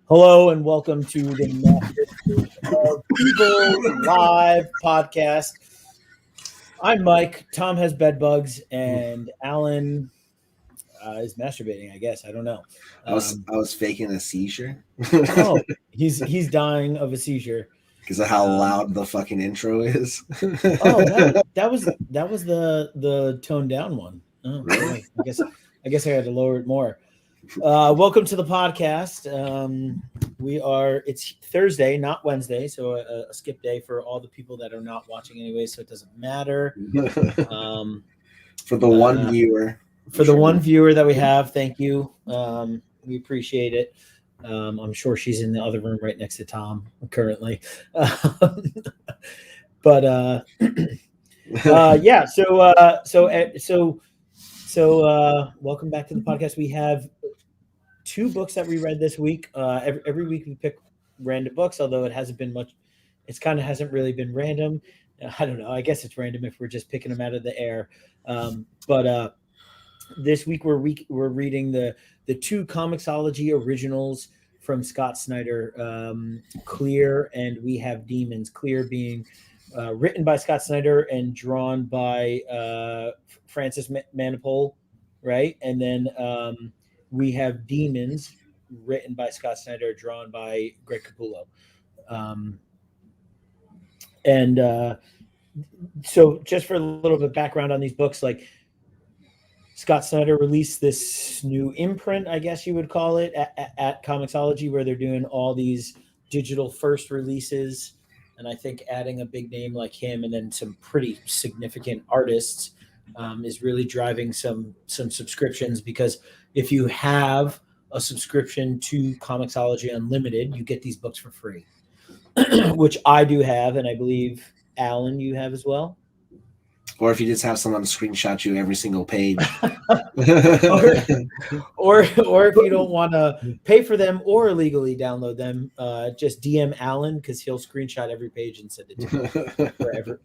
Hello and welcome to the Masters of Evil live podcast. I'm Mike. Tom has bed bugs, and Alan is masturbating. I guess I don't know. I was faking a seizure. Oh, he's dying of a seizure because of how loud the fucking intro is. Oh, that was the toned down one. Oh, really? I guess I had to lower it more. Welcome to the podcast. It's Thursday, not Wednesday, so a skip day for all the people that are not watching anyway, so it doesn't matter. For the one viewer. For the one viewer that we have, thank you. We appreciate it. I'm sure she's in the other room right next to Tom currently. But yeah, so welcome back to the podcast. We have two books that we read this week. Every week we pick random books, although it hasn't been much. It kind of hasn't really been random. I don't know. I guess it's random if we're just picking them out of the air. But this week we're reading the two Comixology originals from Scott Snyder, Clear and We Have Demons. Clear being written by Scott Snyder and drawn by Francis Manapul, right? And then We Have Demons, written by Scott Snyder, drawn by Greg Capullo. So just for a little bit of background on these books, like Scott Snyder released this new imprint, I guess you would call it, at Comixology, where they're doing all these digital first releases. And I think adding a big name like him and then some pretty significant artists is really driving some subscriptions, because if you have a subscription to Comixology Unlimited, you get these books for free, which I do have, and I believe, Alan, you have as well. Or if you just have someone screenshot you every single page. or if you don't want to pay for them or illegally download them, just DM Alan, because he'll screenshot every page and send it to you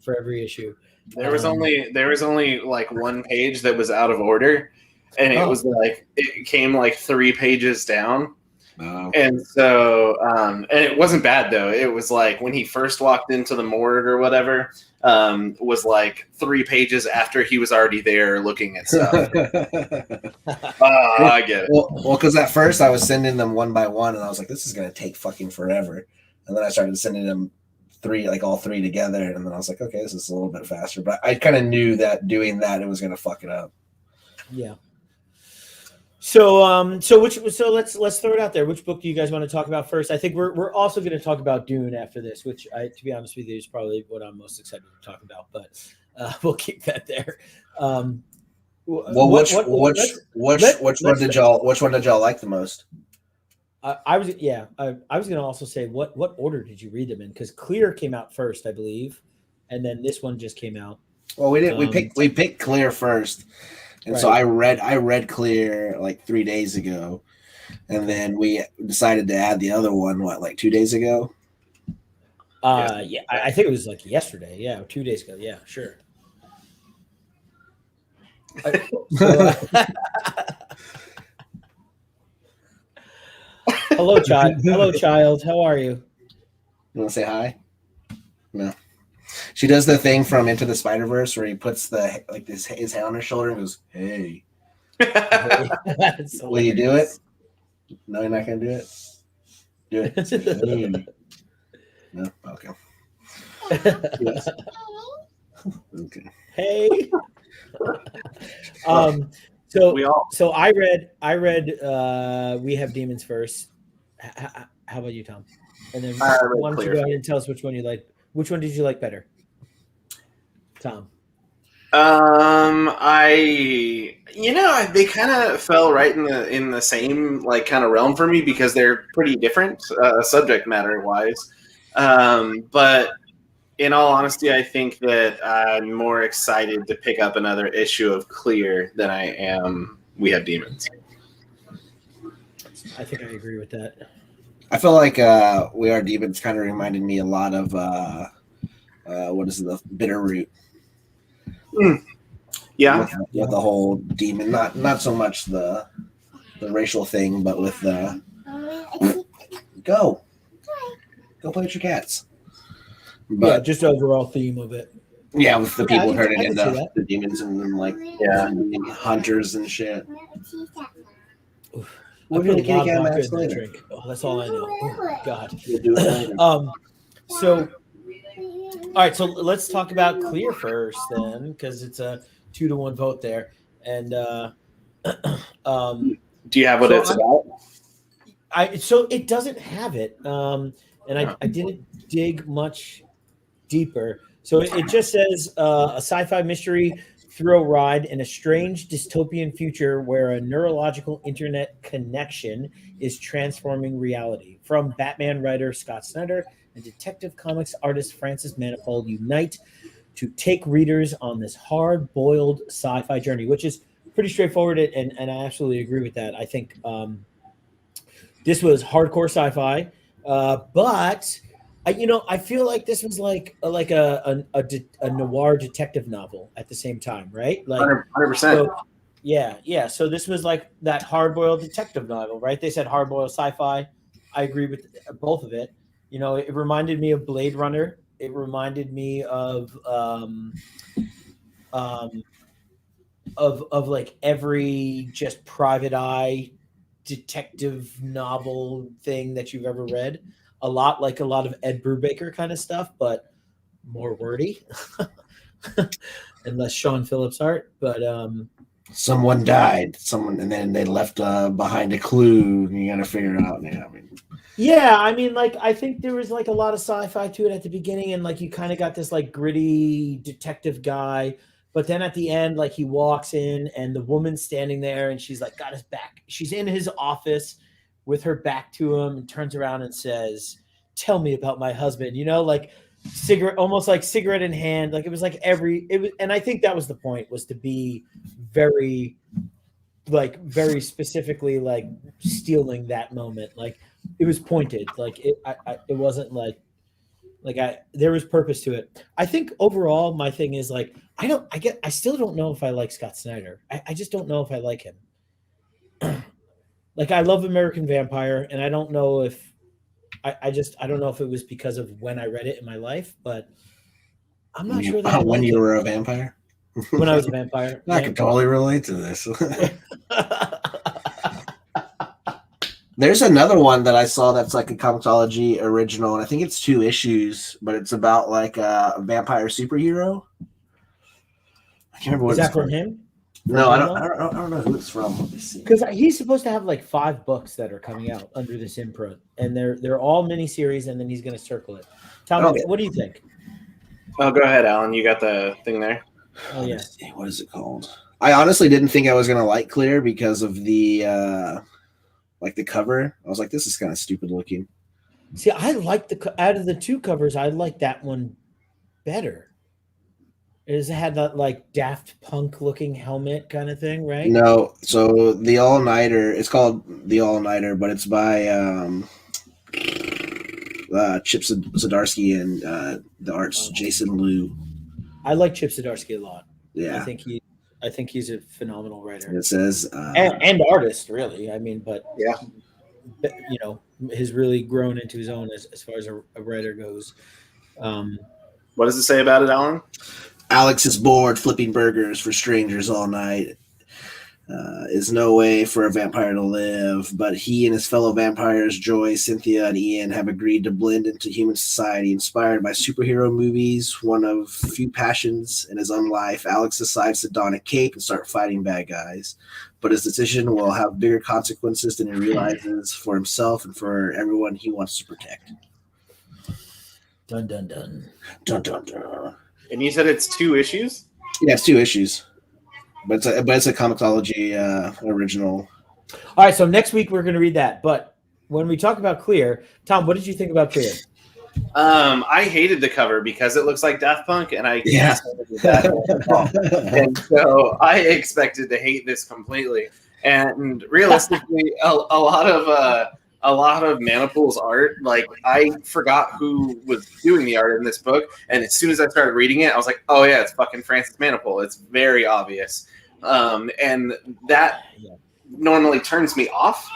for every issue. There was only like one page that was out of order, and it was like it came like 3 pages down. And so and it wasn't bad though. It was like when he first walked into the morgue or whatever, was like 3 pages after he was already there looking at stuff. I get it. Well, because at first I was sending them one by one, and I was like, this is gonna take fucking forever. And then I started sending them all three together, and then I was like, okay, this is a little bit faster. But I kind of knew that doing that it was gonna fuck it up. Yeah. So let's throw it out there. Which book do you guys want to talk about first? I think we're also going to talk about Dune after this, which to be honest with you, is probably what I'm most excited to talk about. But we'll keep that there. Which one did y'all like the most? I was going to also say what order did you read them in? Because Clear came out first, I believe, and then this one just came out. Well, we didn't. We picked Clear first. And so I read Clear like 3 days ago, and then we decided to add the other one, like 2 days ago? I think it was like yesterday. Yeah, 2 days ago. Yeah, sure. Hello, child. Hello, child. How are you? You want to say hi? No. She does the thing from Into the Spider-Verse where he puts his hand on her shoulder and goes, "Hey." Will you do it? No, you're not gonna do it. Do it. Hey. No. Okay. Yes. Okay. Hey. So I read We Have Demons first. How about you, Tom? And then why don't you go ahead and tell us which one you like? Which one did you like better, Tom? They kind of fell right in the same like kind of realm for me, because they're pretty different subject matter wise. But in all honesty, I think that I'm more excited to pick up another issue of Clear than I am We Have Demons. I think I agree with that. I feel like We Are Demons kind of reminded me a lot of what is it, the Bitter Root? Yeah, with the whole demon, not so much the racial thing, but with the Go play with your cats. Yeah, But just overall theme of it. yeah, with the people I turning can see into that. the demons and then like hunters and shit. I We're put a gonna kitty lot of cat vodka Max in that later. drink. Oh, that's all I know. Oh, God. We'll do it later. So, all right. So let's talk about Clear first, then, because it's a 2-1 vote there. And Do you have what it's about? so it doesn't have it, and I didn't dig much deeper. So it just says a sci-fi mystery thrill ride in a strange dystopian future where a neurological internet connection is transforming reality. From Batman writer Scott Snyder and Detective Comics artist Francis Manifold unite to take readers on this hard-boiled sci-fi journey, which is pretty straightforward, and I absolutely agree with that. I think this was hardcore sci-fi, but I feel like this was like a noir detective novel at the same time, right? Like 100%. So, yeah. So this was like that hard-boiled detective novel, right? They said hard-boiled sci-fi. I agree with both of it. It reminded me of Blade Runner. It reminded me of like every just private eye detective novel thing that you've ever read. A lot of Ed Brubaker kind of stuff, but more wordy and less Sean Phillips art. But someone died, and then they left behind a clue, and you got to figure it out. Like I think there was like a lot of sci-fi to it at the beginning, and like you kind of got this like gritty detective guy. But then at the end, like he walks in and the woman's standing there and she's like got his back. She's in his office with her back to him and turns around and says, "Tell me about my husband." Like cigarette, almost like cigarette in hand. Like it was and I think that was the point, was to be very specifically like stealing that moment. Like it was pointed. Like it wasn't like there was purpose to it. I think overall my thing is like I still don't know if I like Scott Snyder. I just don't know if I like him. Like I love American Vampire, and I don't know if I don't know if it was because of when I read it in my life, but I'm not sure that I when like you him. were a vampire. When I was a vampire. I can totally relate to this. There's another one that I saw that's like a comicsology original, and I think it's 2 issues, but it's about like a vampire superhero. I can't remember what Is it's that from called. him? No, I don't know who it's from. Let me see. Because he's supposed to have like 5 books that are coming out under this imprint, and they're all miniseries, and then he's going to circle it. Tom, what do you think? Oh, go ahead, Alan. You got the thing there. Oh yeah. What is it called? I honestly didn't think I was going to like Clear because of the like the cover. I was like, this is kind of stupid looking. See, I like out of the 2 covers, I like that one better. It had that like Daft Punk looking helmet kind of thing, right? No, so the All Nighter. It's called the All Nighter, but it's by Chip Zdarsky and the art's Jason Liu. I like Chip Zdarsky a lot. Yeah, I think he's a phenomenal writer. It says and artist, really. I mean, but yeah, has really grown into his own as far as a writer goes. What does it say about it, Alan? Alex is bored flipping burgers for strangers all night. Is no way for a vampire to live, but he and his fellow vampires, Joy, Cynthia, and Ian, have agreed to blend into human society. Inspired by superhero movies, one of few passions in his own life, Alex decides to don a cape and start fighting bad guys. But his decision will have bigger consequences than he realizes for himself and for everyone he wants to protect. Dun, dun, dun. Dun, dun, dun. And you said it's 2 issues? Yeah, it's 2 issues. But it's a comicsology original. All right, so next week we're going to read that. But when we talk about Clear, Tom, what did you think about Clear? I hated the cover because it looks like Daft Punk, and I can't stand that. And so I expected to hate this completely. And realistically, a lot of Manipool's art, like I forgot who was doing the art in this book, and as soon as I started reading it, I was like, "Oh yeah, it's fucking Francis Manipool." It's very obvious, and that normally turns me off.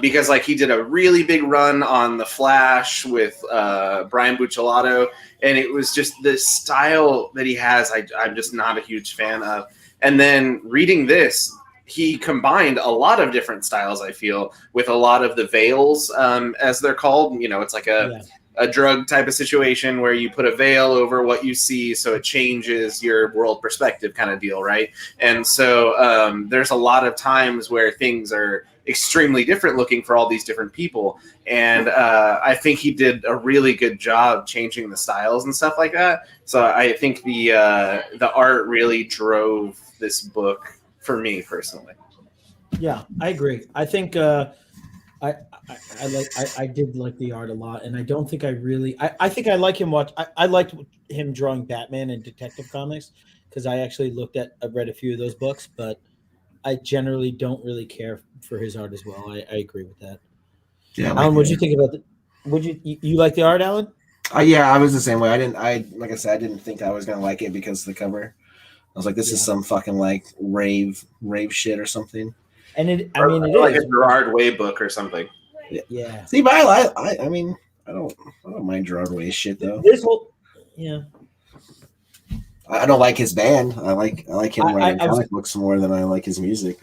because like he did a really big run on The Flash with Brian Buccellato, and it was just the style that he has. I'm just not a huge fan of. And then reading this, he combined a lot of different styles, I feel, with a lot of the veils, as they're called. You know, it's like a drug type of situation where you put a veil over what you see so it changes your world perspective kind of deal, right? And so there's a lot of times where things are extremely different looking for all these different people. And I think he did a really good job changing the styles and stuff like that. So I think the art really drove this book for me personally. Yeah, I agree. I think I did like the art a lot, and I don't think I really. I think I like him. I liked him drawing Batman and Detective Comics because I've read a few of those books, but I generally don't really care for his art as well. I agree with that. Yeah, Alan, what did you think about the? Would you like the art, Alan? Yeah, I was the same way. Like I said, I didn't think I was gonna like it because of the cover. I was like, this is some fucking like rave shit or something. And it like is a Gerard Way book or something. Yeah. See, but I mean, I don't mind Gerard Way's shit though. I don't like his band. I like him writing comic books more than I like his music.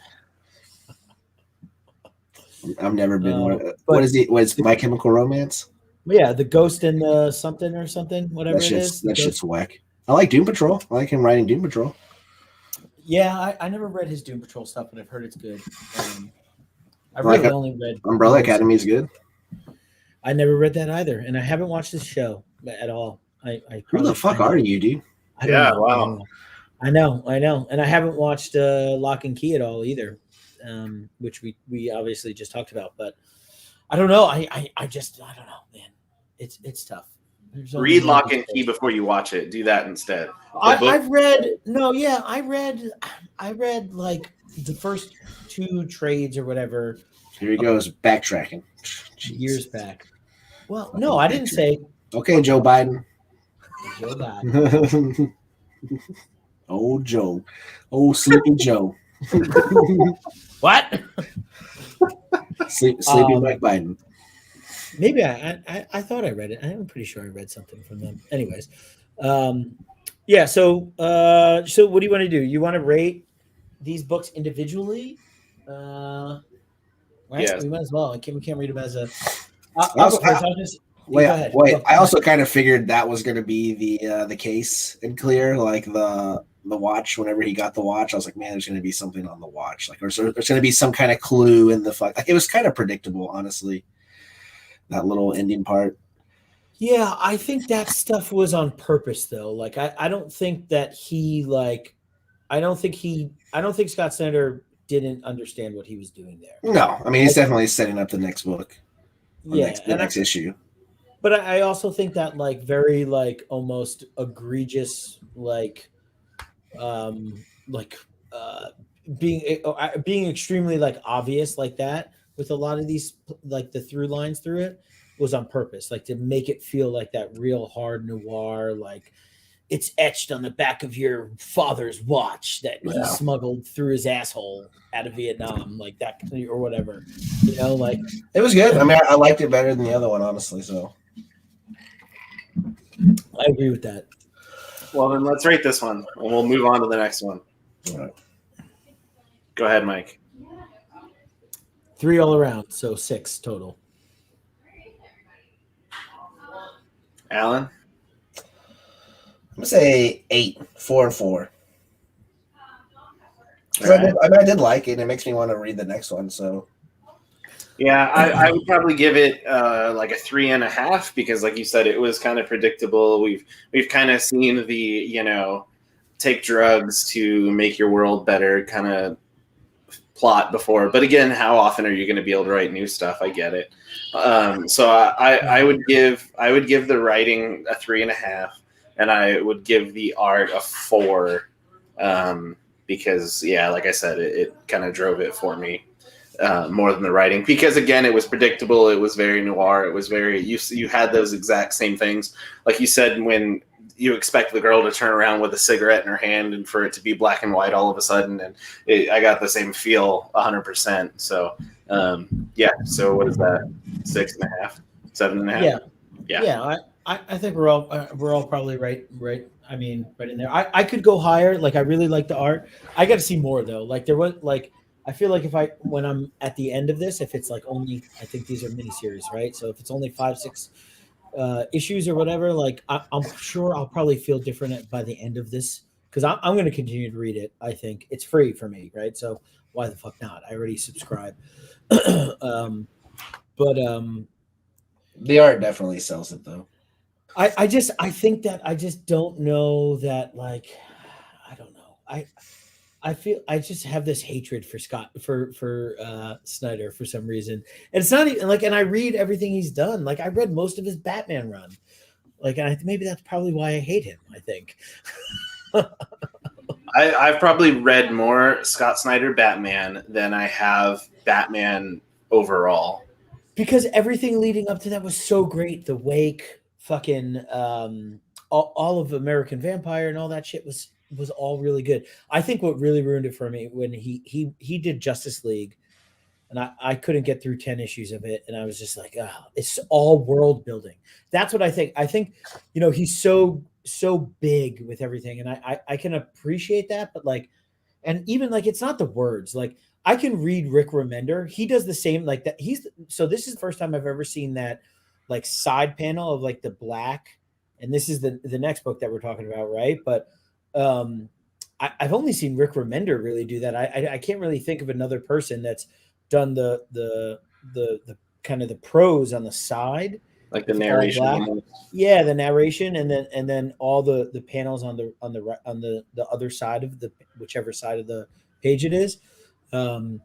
I've never been one. What is My Chemical Romance? Yeah, the Ghost in the something or something, whatever it is. That shit's whack. I like Doom Patrol. I like him writing Doom Patrol. Yeah, I never read his Doom Patrol stuff, but I've heard it's good. I really only read Umbrella Academy is good. I never read that either, and I haven't watched this show at all. Who the fuck are you, dude? I know, and I haven't watched Lock and Key at all either, which we obviously just talked about. But I don't know. I don't know, man. It's tough. Read Lock and Key before you watch it. Do that instead. I read like the first 2 trades or whatever. Here he goes, backtracking. Years back. Well, no, I didn't say. Okay, Joe Biden. Joe Biden. Oh, Joe. Oh, Sleepy Joe. What? Sleepy Mike Biden. Maybe I thought I read it. I'm pretty sure I read something from them. Anyways, yeah. So what do you want to do? You want to rate these books individually? Right? Yeah. We might as well. We can't read them as a. Wait. I also kind of figured that was going to be the case in Clear, like the watch. Whenever he got the watch, I was like, man, there's going to be something on the watch, like, or there's going to be some kind of clue in the fuck. Like, it was kind of predictable, honestly. That little ending part. Yeah, I think that stuff was on purpose, though. Like, I don't think that he like, I don't think Scott Snyder didn't understand what he was doing there. No, I mean, he's definitely setting up the next book. The next issue. But I also think that like very like almost egregious being extremely like obvious like that with a lot of these like the through lines through it was on purpose, like to make it feel like that real hard noir, like it's etched on the back of your father's watch that he smuggled through his asshole out of Vietnam, like that or whatever, like it was good. I mean, I liked it better than the other one, honestly. So I agree with that. Well, then let's rate this one, and we'll move on to the next one. All right. Go ahead, Mike. 3 all around, so 6 total. Alan? I'm gonna say 8, 4 and 4. Right. I did like it. It makes me want to read the next one. So, yeah, I would probably give it like a 3.5 because, like you said, it was kind of predictable. We've kind of seen the take drugs to make your world better kind of plot before. But again, how often are you going to be able to write new stuff? I get it. So I would give the writing a 3.5, and I would give the art a 4. Because, yeah, like I said, it kind of drove it for me more than the writing. Because, again, it was predictable. It was very noir. It was very – you had those exact same things. Like you said, when you expect the girl to turn around with a cigarette in her hand and for it to be black and white all of a sudden. And I got the same feel 100%. So, yeah. So what is that? 6.5, 7.5? Yeah. I think we're all probably right. I mean, right in there. I could go higher. Like, I really like the art. I got to see more though. Like, there was like, I feel like when I'm at the end of this, if it's like only, I think these are miniseries, right? So if it's only 5-6 issues or whatever, like I'm sure I'll probably feel different by the end of this, because I'm going to continue to read it. I think it's free for me, right? So why the fuck not? I already subscribe. But the art definitely sells it though. I think that I just don't know that, like, I don't know. I feel I just have this hatred for Snyder for some reason. And it's not even like, and I read everything he's done. Like, I read most of his Batman run. Like, and maybe that's probably why I hate him, I think. I've probably read more Scott Snyder Batman than I have Batman overall. Because everything leading up to that was so great. The Wake, fucking all of American Vampire and all that shit was all really good. I think what really ruined it for me when he did Justice League, and I couldn't get through 10 issues of it, and I was just like, oh, it's all world building. That's what I think. I think, he's so big with everything, and I can appreciate that, but like, and even like, it's not the words. Like, I can read Rick Remender. He does the same, like that. So this is the first time I've ever seen that like side panel of like the black, and this is the next book that we're talking about, right? But I've only seen Rick Remender really do that. I can't really think of another person that's done the kind of the prose on the side, like the narration. Yeah, the narration, and then all the panels on the other side of whichever side of the page it is. And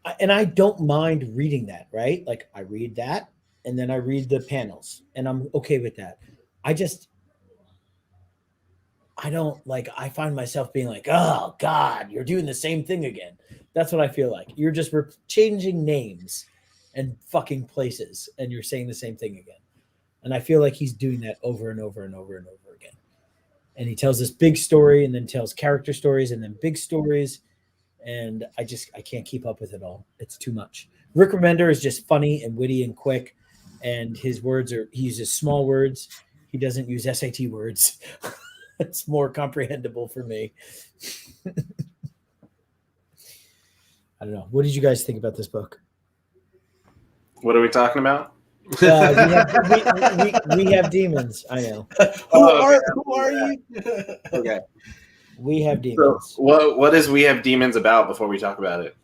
I don't mind reading that, right? Like, I read that, and then I read the panels, and I'm okay with that. I don't like, I find myself being like, oh God, you're doing the same thing again. That's what I feel like. You're just changing names and fucking places, and you're saying the same thing again. And I feel like he's doing that over and over and over and over again. And he tells this big story, and then tells character stories, and then big stories. And I can't keep up with it all. It's too much. Rick Remender is just funny and witty and quick, and he uses small words. He doesn't use SAT words. It's more comprehensible for me. I don't know. What did you guys think about this book? What are we talking about? We have demons. I know. Who are you? Okay. We have demons. So what is We Have Demons about before we talk about it?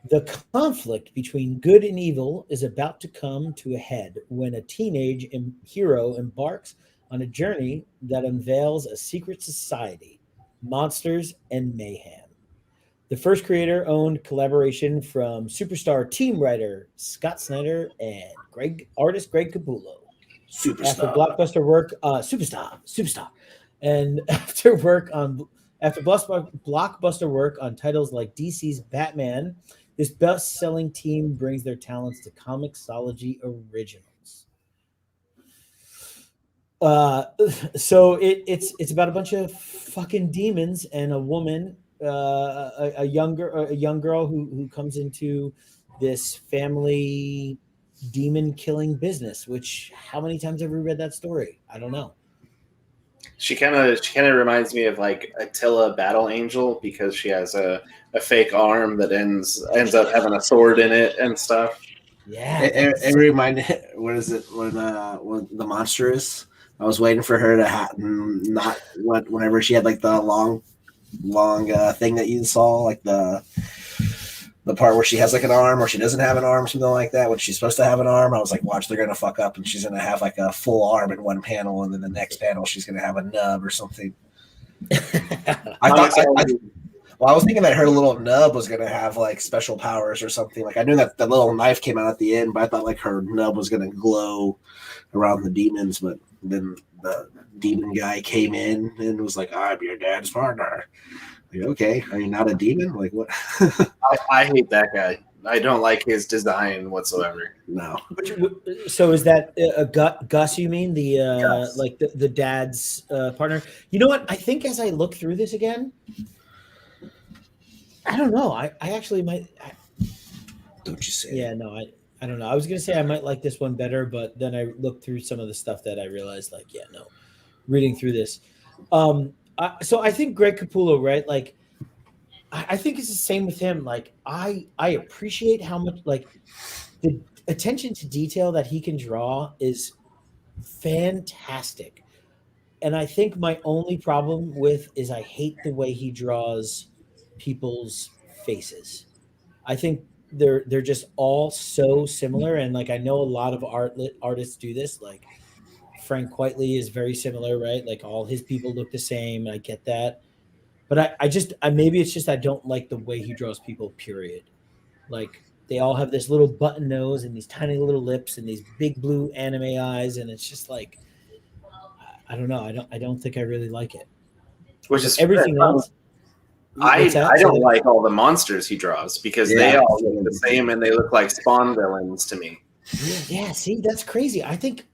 The conflict between good and evil is about to come to a head when a teenage hero embarks on a journey that unveils a secret society, monsters, and mayhem. The first creator-owned collaboration from superstar team writer Scott Snyder and artist Greg Capullo. Superstar. After blockbuster work, superstar, and after blockbuster work on titles like DC's Batman, this best-selling team brings their talents to Comixology Originals. So it's about a bunch of fucking demons and a woman, a young girl who comes into this family demon killing business. Which, how many times have we read that story? I don't know. She kind of reminds me of like Attila Battle Angel, because she has a fake arm that ends up having a sword in it and stuff. Yeah, it reminded. What is it when the monster is? I was waiting for her to whenever she had like the long thing that you saw, like the part where she has like an arm or she doesn't have an arm, something like that. When she's supposed to have an arm, I was like, watch, they're gonna fuck up and she's gonna have like a full arm in one panel, and then the next panel she's gonna have a nub or something. I was thinking that her little nub was gonna have like special powers or something. Like, I knew that the little knife came out at the end, but I thought like her nub was gonna glow around the demons. But then the demon guy came in and was like, "I'm your dad's partner." Like, okay, are you not a demon? Like, what? I hate that guy. I don't like his design whatsoever. No. So is that Gus? You mean the Gus. like the dad's partner? You know what? I think as I look through this again, I don't know. I actually might. Don't you say Yeah, it. no, I don't know. I was gonna say I might like this one better, but then I looked through some of the stuff that I realized, like, yeah, no, reading through this. So I think Greg Capullo, right? Like, I think it's the same with him. Like, I appreciate how much like the attention to detail that he can draw is fantastic. And I think my only problem with is I hate the way he draws people's faces. I think they're just all so similar, and like I know a lot of artists do this. Like Frank Quitely is very similar, right? Like all his people look the same. I get that, but I maybe it's just I don't like the way he draws people. Period. Like they all have this little button nose and these tiny little lips and these big blue anime eyes, and it's just like I don't know. I don't think I really like it. Which But is everything else. I What's that? I Say don't that- like all the monsters he draws because they Yeah. all look the same and they look like Spawn villains to me. Yeah, see, that's crazy. I think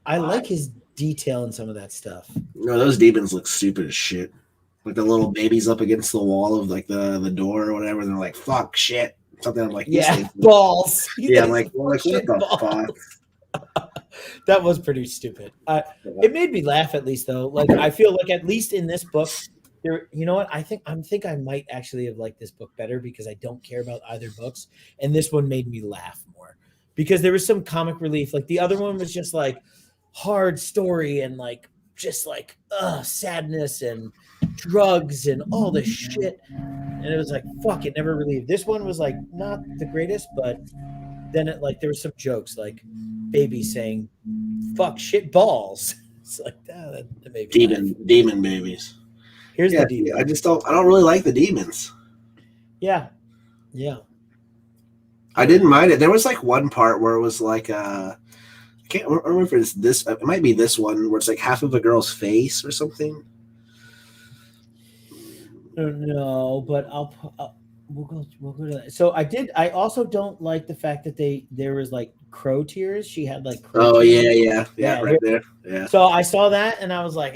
I like his detail in some of that stuff. No, those demons look stupid as shit. Like the little babies up against the wall of like the door or whatever. And they're like, "Fuck, shit." Something. I'm like, these Yeah, things- balls. Yeah, I'm like, what Shit, the balls. fuck? That was pretty stupid. It made me laugh at least though. Like I feel like at least in this book, there. You know what? I think I might actually have liked this book better because I don't care about either books, and this one made me laugh more because there was some comic relief. Like the other one was just like hard story and like just like sadness and drugs and all this shit, and it was like fuck. It never relieved. This one was like not the greatest, but then it like there was some jokes like baby saying fuck shit balls. It's like that made me laugh. Demon babies. Here's Yeah, the demon. I don't really like the demons. Yeah. I didn't mind it. There was like one part where it was like I can't remember if it's this. It might be this one where it's like half of a girl's face or something. No, but we'll go to that. So I also don't like the fact that there was like crow tears. She had like crow Oh tears. yeah, right there. Yeah. So I saw that and I was like,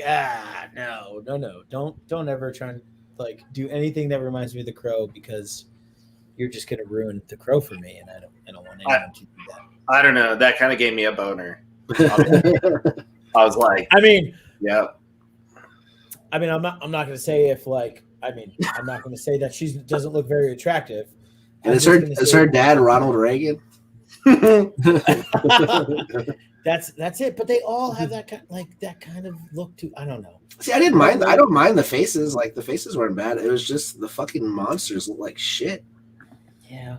no, don't ever try and like do anything that reminds me of the crow because you're just gonna ruin the crow for me, and I don't want anyone to do that. I don't know. That kind of gave me a boner. I was like, I mean, yeah. I'm not going to say if like I'm not going to say that she doesn't look very attractive. And is her dad Ronald Reagan? That's it. But they all have that kind of look to. I don't know. See, I didn't mind. I don't mind the faces. Like the faces weren't bad. It was just the fucking monsters look like shit. Yeah.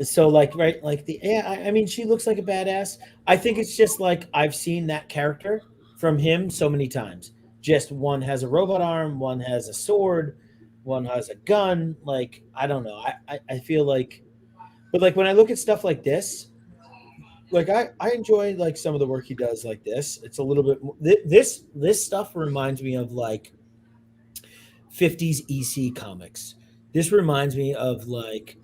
So like right like I mean she looks like a badass. I think it's just like I've seen that character from him so many times. Just one has a robot arm, one has a sword, one has a gun. Like I don't know. I feel like, but like when I look at stuff like this, like I enjoy like some of the work he does like this. It's a little bit this stuff reminds me of like 50s EC comics. This reminds me of like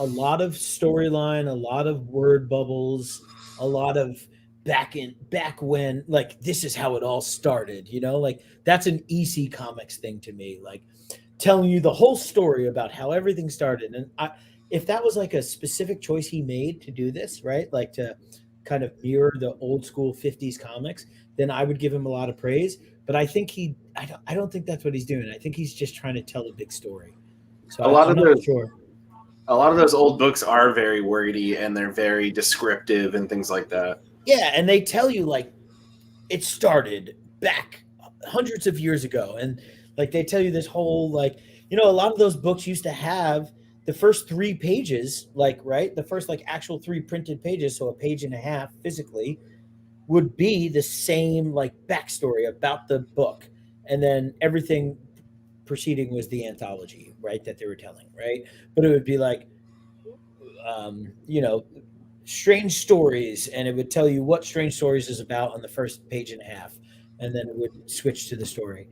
a lot of storyline, a lot of word bubbles, a lot of back when like this is how it all started, like that's an EC comics thing to me, like telling you the whole story about how everything started. And if that was like a specific choice he made to do this, right, like to kind of mirror the old school 50s comics, then I would give him a lot of praise. But I think I don't think that's what he's doing. I think he's just trying to tell a big story. So A lot of those old books are very wordy and they're very descriptive and things like that. Yeah, and they tell you like it started back hundreds of years ago, and like they tell you this whole like a lot of those books used to have the first 3 pages, like right, the first like actual 3 printed pages, so a page and a half physically would be the same like backstory about the book, and then everything preceding was the anthology, right, that they were telling, right? But it would be like strange stories, and it would tell you what strange stories is about on the first page and a half, and then it would switch to the story.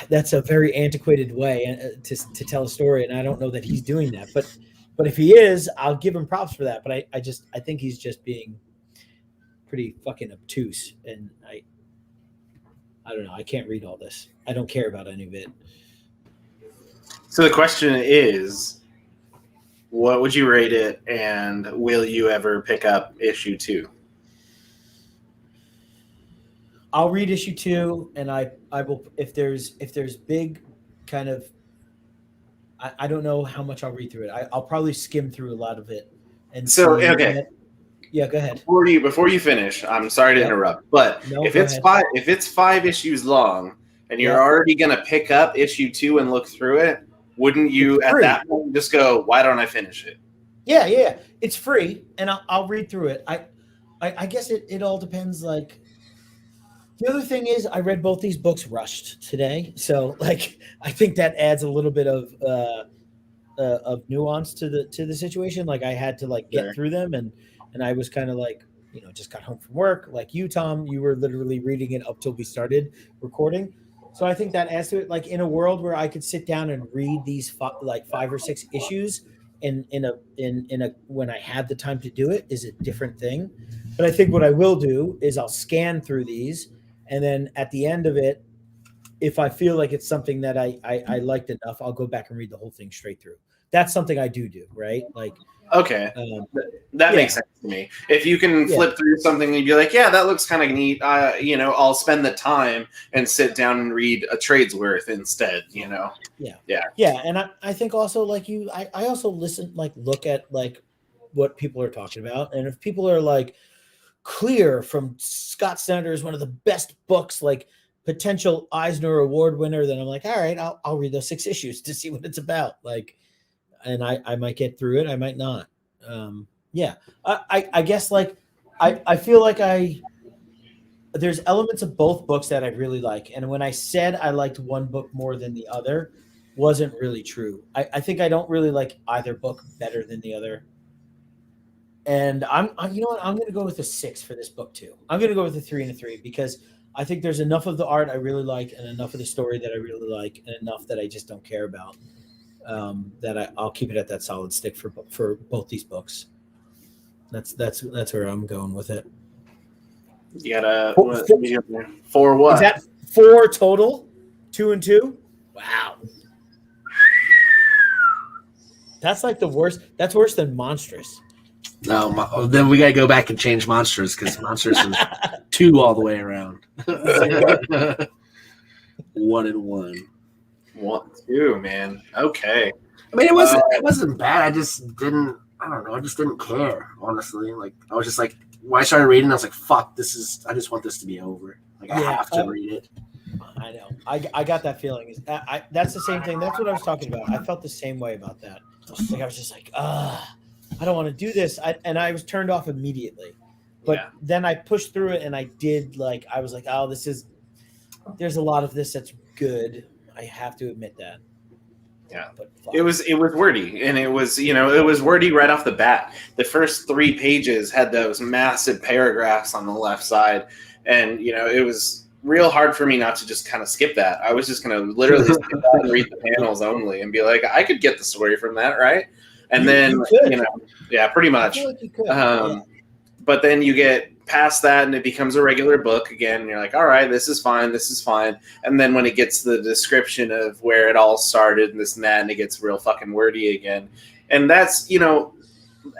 that's a very antiquated way to tell a story, and I don't know that he's doing that. But if he is, I'll give him props for that. But I think he's just being pretty fucking obtuse, and I don't know. I can't read all this. I don't care about any of it. So the question is, what would you rate it, and will you ever pick up issue 2? I'll read issue 2, and I will if there's big kind of I don't know how much I'll read through it. I'll probably skim through a lot of it. And so see, okay. Yeah, go ahead. Before you finish, I'm sorry to interrupt, but if it's 5 issues long and you're already gonna pick up issue 2 and look through it, wouldn't you at that point just go, why don't I finish it? Yeah. It's free, and I'll read through it. I guess it all depends. Like, the other thing is, I read both these books rushed today, so like I think that adds a little bit of nuance to the situation. Like, I had to like get through them, and I was kind of like, just got home from work. Like you, Tom, you were literally reading it up till we started recording. So I think that adds to it. Like, in a world where I could sit down and read these 5 or 6 issues in a when I had the time to do it is a different thing. But I think what I will do is I'll scan through these, and then at the end of it, if I feel like it's something that I liked enough, I'll go back and read the whole thing straight through. That's something I do, right? Like, okay, that makes sense to me. If you can flip through something and be like, yeah, that looks kind of neat, I'll spend the time and sit down and read a trade's worth instead, Yeah. And I think also, like you, I also listen, like, look at like what people are talking about, and if people are like, Clear from Scott Snyder is one of the best books, like potential Eisner Award winner, then I'm like, all right, I'll read those 6 issues to see what it's about. Like, and I might get through it, I might not. I guess, like, I feel like there's elements of both books that I really like, and when I said I liked one book more than the other, wasn't really true. I think I don't really like either book better than the other. And I'm you know what? I'm going to go with a 6 for this book too. I'm going to go with a 3 and a 3 because I think there's enough of the art I really like, and enough of the story that I really like, and enough that I just don't care about. That I'll keep it at that solid stick for both these books. That's where I'm going with it. You got a 4 what? Is that 4 total? 2 and 2? Wow. That's like the worst. That's worse than Monstrous. No, then we gotta go back and change Monsters because Monsters was 2 all the way around. 1 and 1. 1, 2, man. Okay. I mean, it wasn't bad. I just didn't. I don't know. I just didn't care, honestly. Like, I was just like, when I started reading, I was like, "Fuck, this is." I just want this to be over. Like, I have to read it. I know. I got that feeling. That's the same thing. That's what I was talking about. I felt the same way about that. Like, I was just like, I don't want to do this. And I was turned off immediately. But then I pushed through it, and I did, like, I was like, oh, there's a lot of this that's good. I have to admit that. Yeah. But it was wordy, and it was wordy right off the bat. The first 3 pages had those massive paragraphs on the left side, and it was real hard for me not to just kind of skip that. I was just going to literally sit down and read the panels only and be like, I could get the story from that, right? And then, pretty much. I feel like you could. But then you get past that and it becomes a regular book again. And you're like, all right, this is fine. And then when it gets to the description of where it all started and this and that, and it gets real fucking wordy again. And that's,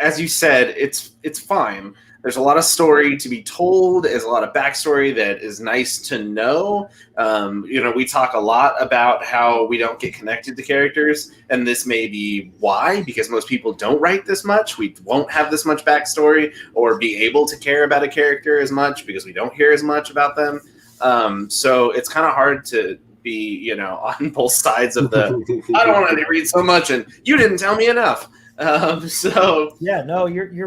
as you said, it's fine. There's a lot of story to be told. There's a lot of backstory that is nice to know. We talk a lot about how we don't get connected to characters, and this may be why, because most people don't write this much. We won't have this much backstory or be able to care about a character as much because we don't hear as much about them. So it's kind of hard to be, on both sides of the, I don't want to read so much and you didn't tell me enough. You're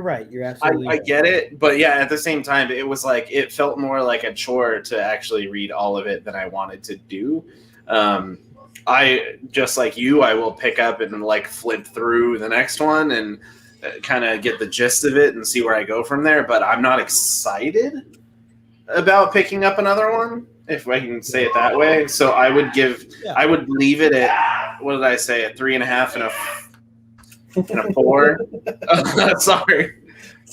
right. You're absolutely I get it, but at the same time, it was like it felt more like a chore to actually read all of it than I wanted to do. I just like you, I will pick up and like flip through the next one and kind of get the gist of it and see where I go from there. But I'm not excited about picking up another one if I can say it that way. So I would I would leave it at, what did I say, a 3.5 and a 4. Sorry.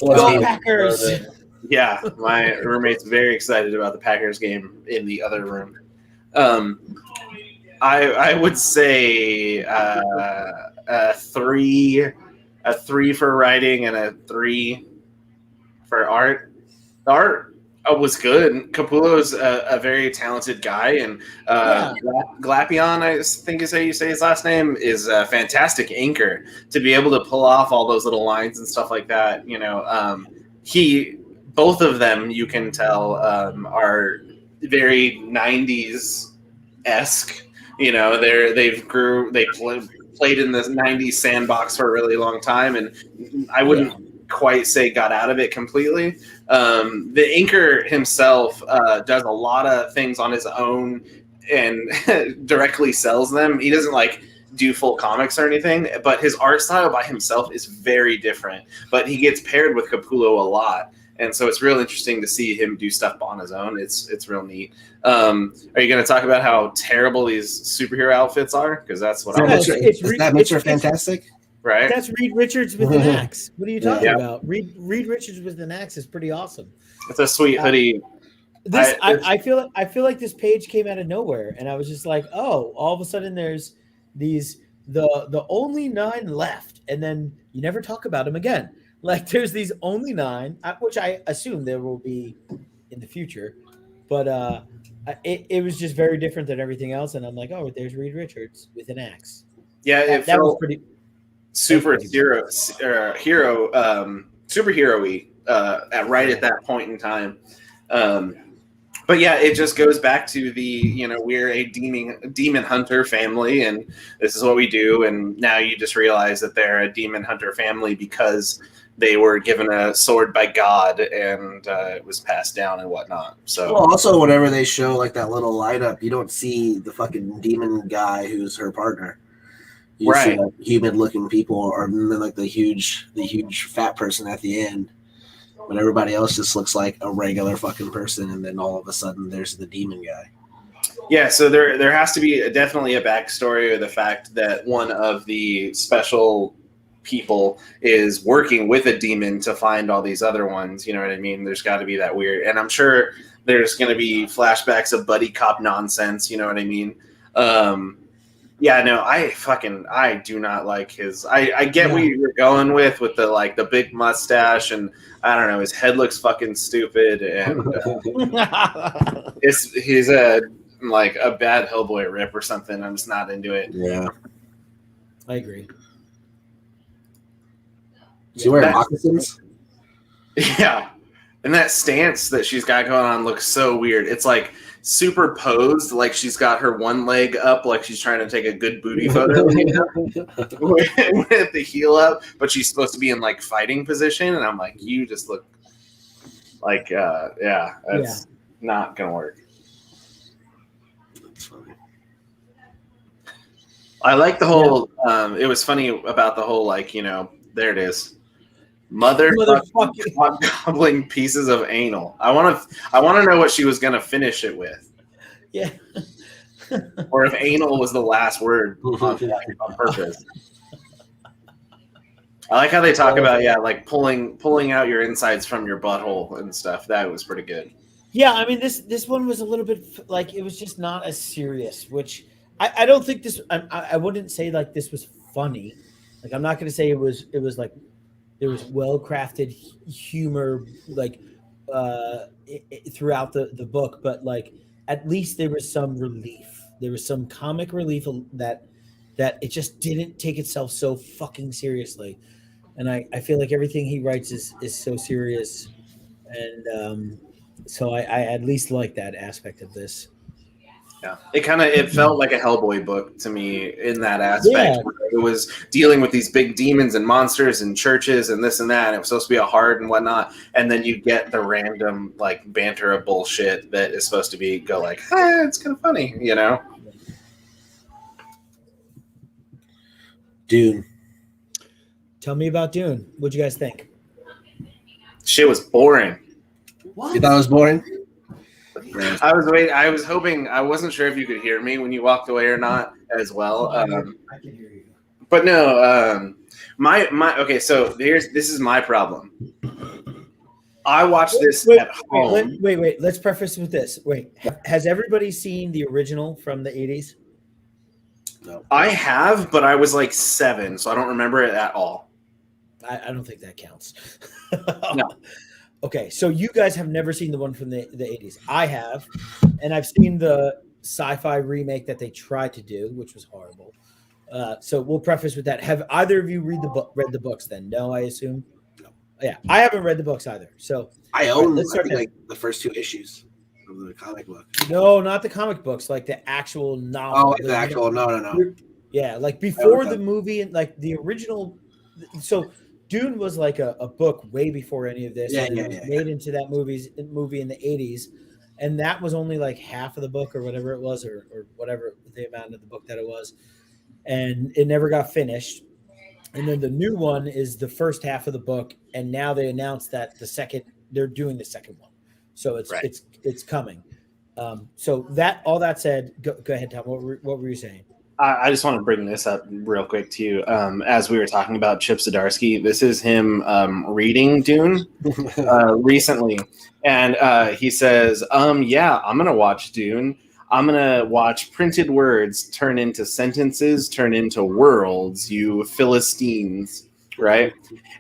Go Packers! Yeah, my roommate's very excited about the Packers game in the other room. I would say a 3 for writing and a 3 for art. The art was good. Capullo's a very talented guy, and Glapion, I think is how you say his last name, is a fantastic inker to be able to pull off all those little lines and stuff like that. Both of them, you can tell, are very 90s esque. They played in the 90s sandbox for a really long time, and I wouldn't quite say got out of it completely. The inker himself does a lot of things on his own and directly sells them. He doesn't do full comics or anything, but his art style by himself is very different. But he gets paired with Capullo a lot. And so it's real interesting to see him do stuff on his own. It's real neat. Are you going to talk about how terrible these superhero outfits are? Because that's what I'm. Is that Mr. Fantastic? Right. That's Reed Richards with an axe. What are you talking about? Reed Richards with an axe is pretty awesome. It's a sweet hoodie. I feel like this page came out of nowhere, and I was just like, oh, all of a sudden there's the only 9 left, and then you never talk about them again. There's these only 9, which I assume there will be in the future, but it was just very different than everything else, and I'm like, oh, there's Reed Richards with an axe. Yeah, that was pretty superhero-y right at that point in time. But yeah, it just goes back to we're a demon hunter family, and this is what we do. And now you just realize that they're a demon hunter family because they were given a sword by God, and it was passed down and whatnot. So, also, whenever they show that little light up, you don't see the fucking demon guy who's her partner. You see human-looking people, or then the huge fat person at the end. But everybody else just looks like a regular fucking person, and then all of a sudden there's the demon guy. Yeah, so there has to be definitely a backstory, or the fact that one of the special people is working with a demon to find all these other ones. You know what I mean? There's got to be that weird, and I'm sure there's going to be flashbacks of buddy cop nonsense. You know what I mean? Yeah, no, I do not like his. I get what you were going with the big mustache, and I don't know, his head looks fucking stupid, and he's a bad Hellboy rip or something. I'm just not into it. Yeah, I agree. Is he wearing moccasins? Yeah, and that stance that she's got going on looks so weird. It's superposed, she's got her one leg up, she's trying to take a good booty photo with the heel up, but she's supposed to be in fighting position, and I'm like, you just look that's not gonna work. That's funny. I like the whole it was funny about the whole there it is. Motherfucking gobbling pieces of anal. I want to know what she was gonna finish it with. Yeah. Or if anal was the last word on purpose. I like how they talk about pulling out your insides from your butthole and stuff. That was pretty good. Yeah, I mean this one was a little bit it was just not as serious, which I don't think this. I wouldn't say this was funny. I'm not going to say it was there was well-crafted humor throughout the book, but at least there was some relief. There was some comic relief that it just didn't take itself so fucking seriously. And I feel like everything he writes is so serious, and so I at least like that aspect of this. Yeah, it felt like a Hellboy book to me in that aspect. Yeah. It was dealing with these big demons and monsters and churches and this and that. And it was supposed to be a hard and whatnot, and then you get the random banter of bullshit that is supposed to be it's kind of funny, Dune. Tell me about Dune. What'd you guys think? Shit was boring. What? You thought it was boring? I was waiting. I was hoping. I wasn't sure if you could hear me when you walked away or not as well. I can hear you. But no, my okay. So this is my problem. I watched this at home. Wait. Let's preface with this. Wait, has everybody seen the original from the 80s? No. I have, but I was like 7, so I don't remember it at all. I don't think that counts. No. Okay, so you guys have never seen the one from the 80s. I have, and I've seen the sci-fi remake that they tried to do, which was horrible. So we'll preface with that. Have either of you read the books then? No, I assume? No. Yeah, I haven't read the books either. So I own like the first 2 issues of the comic book. No, not the comic books, like the actual novel. Oh, the actual no. Yeah, like before the movie and like the original. So Dune was like a book way before any of this, and it was made into that movie in the 80s, and that was only like half of the book or whatever it was, or whatever the amount of the book that it was, and it never got finished. And then the new one is the first half of the book, and now they announced that they're doing the second one, so it's coming. So that all that said, go ahead, Tom. What were you saying? I just want to bring this up real quick to you. As we were talking about Chip Zdarsky, this is him reading Dune recently. And he says, yeah, I'm going to watch Dune. I'm going to watch printed words turn into sentences, turn into worlds, you Philistines, right?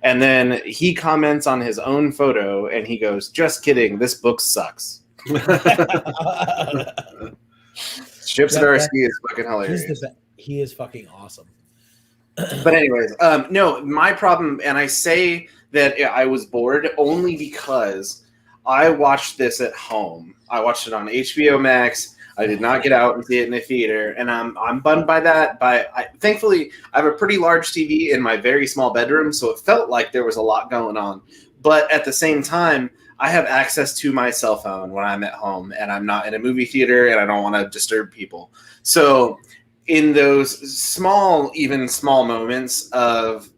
And then he comments on his own photo and he goes, just kidding, this book sucks. Chip Zdarsky is fucking hilarious. He is fucking awesome. But anyways, no, my problem, and I say that I was bored only because I watched this at home. I watched it on HBO Max. I did not get out and see it in the theater, and I'm bummed by that. But thankfully, I have a pretty large TV in my very small bedroom, so it felt like there was a lot going on. But at the same time, I have access to my cell phone when I'm at home and I'm not in a movie theater and I don't want to disturb people. So in those small moments of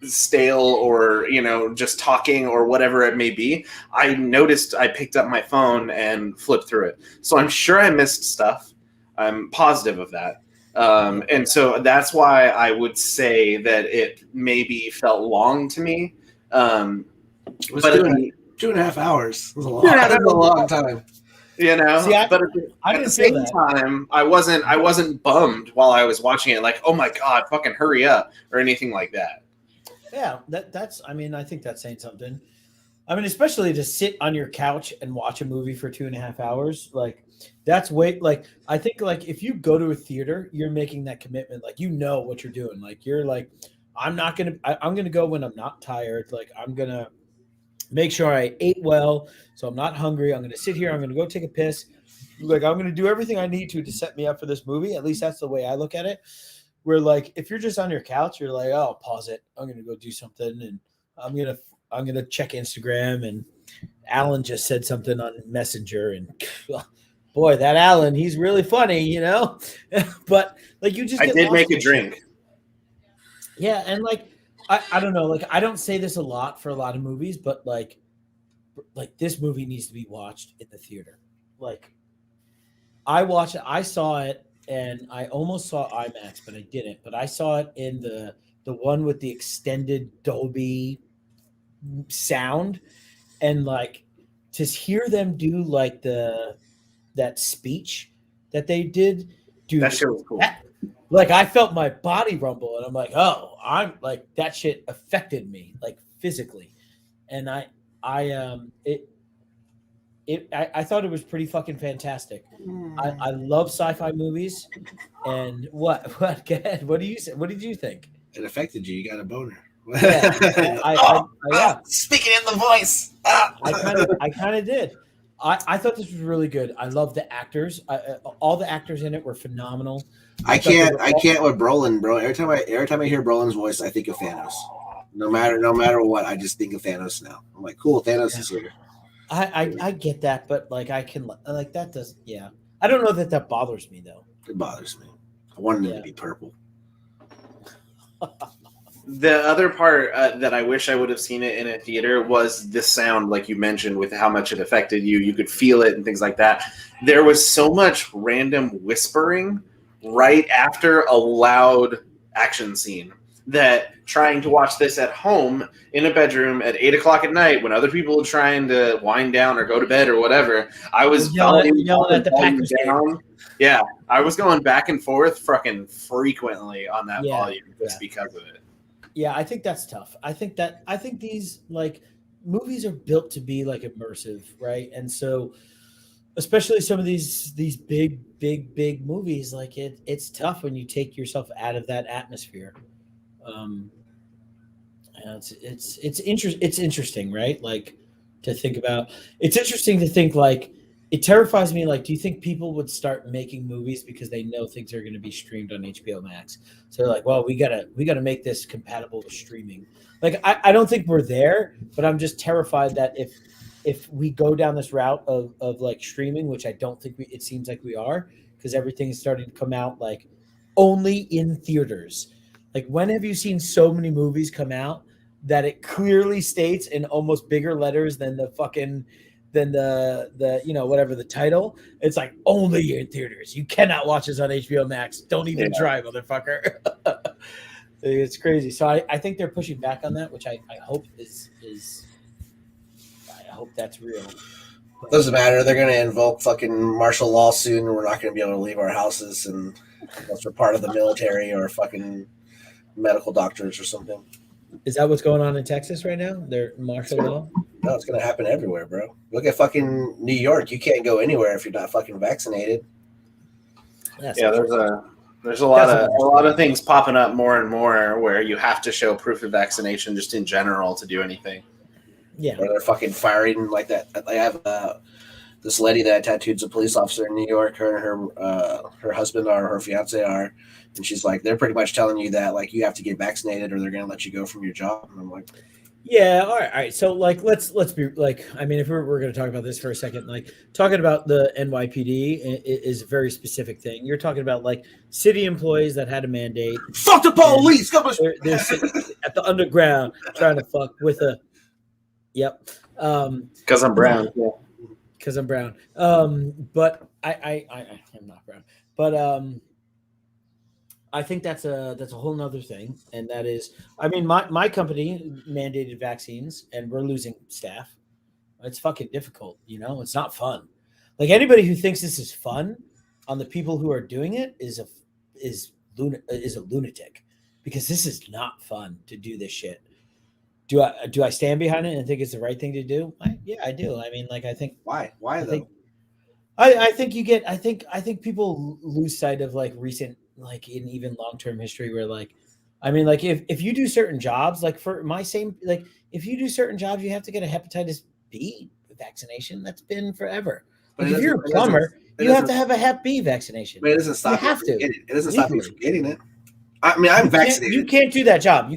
stale or, just talking or whatever it may be, I noticed I picked up my phone and flipped through it. So I'm sure I missed stuff. I'm positive of that. And so that's why I would say that it maybe felt long to me. But 2.5 hours. It was a long, that's a long time. See, but at the same time, I wasn't bummed while I was watching it, like, oh my god, fucking hurry up, or anything like that. Yeah, that's. I mean, I think that's saying something. I mean, especially to sit on your couch and watch a movie for 2.5 hours, like that's way. Like I think, like if you go to a theater, you're making that commitment. Like what you're doing. Like you're like, I'm gonna go when I'm not tired. Like I'm gonna make sure I ate well, so I'm not hungry. I'm going to sit here. I'm going to go take a piss. Like I'm going to do everything I need to set me up for this movie. At least that's the way I look at it. Where like if you're just on your couch, you're like, oh, pause it. I'm going to go do something, and I'm gonna check Instagram. And Alan just said something on Messenger, and boy, that Alan, he's really funny, But like you just, I did make a drink. Yeah, and like. I don't know. Like, I don't say this a lot for a lot of movies, but like this movie needs to be watched in the theater. Like, I saw it, and I almost saw IMAX, but I didn't. But I saw it in the one with the extended Dolby sound, and like to hear them do like that speech that they did, dude. That shit was cool. Like I felt my body rumble, and I'm like, oh, I'm like that shit affected me like physically, and I thought it was pretty fucking fantastic. I love sci-fi movies, and what? Go ahead. What did you think? It affected you. You got a boner. Yeah. Speaking in the voice. I kind of did. I thought this was really good. I love the actors. All the actors in it were phenomenal. I can't with Brolin, bro. Every time I hear Brolin's voice, I think of Thanos. No matter what, I just think of Thanos now. I'm like, cool, Thanos is here. I get that, but like I can like that does I don't know that bothers me though. It bothers me. I wanted it to be purple. The other part that I wish I would have seen it in a theater was the sound, like you mentioned, with how much it affected you. You could feel it and things like that. There was so much random whispering right after a loud action scene that trying to watch this at home in a bedroom at 8 o'clock at night when other people are trying to wind down or go to bed or whatever, I was yelling at the Packers down. Yeah, I was going back and forth fucking frequently on that volume just because of it. Yeah, I think that's tough. I think these like movies are built to be like immersive, right? And so especially some of these big movies, like it's tough when you take yourself out of that atmosphere. And it's interesting, right? Like to think about. It's interesting to think like it terrifies me. Like, do you think people would start making movies because they know things are going to be streamed on HBO Max? So they're like, well, we gotta make this compatible with streaming. Like, I don't think we're there, but I'm just terrified that if we go down this route of like streaming, which I don't think it seems like we are, because everything is starting to come out like only in theaters. Like, when have you seen so many movies come out that it clearly states in almost bigger letters than the whatever the title? It's like only in theaters. You cannot watch this on HBO Max. Don't even try, motherfucker. It's crazy. So I think they're pushing back on that, which I hope is I hope that's real. Doesn't matter. They're going to invoke fucking martial law soon, and we're not going to be able to leave our houses, and unless we're part of the military or fucking medical doctors or something. Is that what's going on in Texas right now? They're martial law? No, it's going to happen everywhere, bro. Look at fucking New York. You can't go anywhere if you're not fucking vaccinated. There's a lot of things popping up more and more where you have to show proof of vaccination just in general to do anything. Yeah. Or they're fucking firing like that. I have this lady that tattooed a police officer in New York. Her and her husband or her fiance are, and she's like, they're pretty much telling you that like you have to get vaccinated or they're going to let you go from your job. And I'm like, yeah, all right. So like, let's be like, I mean, if we're going to talk about this for a second, like talking about the NYPD is a very specific thing. You're talking about like city employees that had a mandate. Fuck the police! They're sitting at the underground trying to fuck with a. Yep. Because I'm brown. Yeah. Because I'm brown. But I'm not brown. But I think that's a whole nother thing. And that is, I mean, my company mandated vaccines and we're losing staff. It's fucking difficult, it's not fun. Like anybody who thinks this is fun on the people who are doing it is a lunatic, because this is not fun to do this shit. Do I stand behind it and think it's the right thing to do? Yeah, I do. I mean, like, I think why though? I think people lose sight of like recent, like in even long-term history where like, I mean, like if you do certain jobs, like for my same, like if you do certain jobs, you have to get a hepatitis B vaccination. That's been forever. But if you're a plumber, you have to have a Hep B vaccination. But it doesn't stop you have to. It doesn't stop you from getting it. I mean, I'm vaccinated. You can't do that job.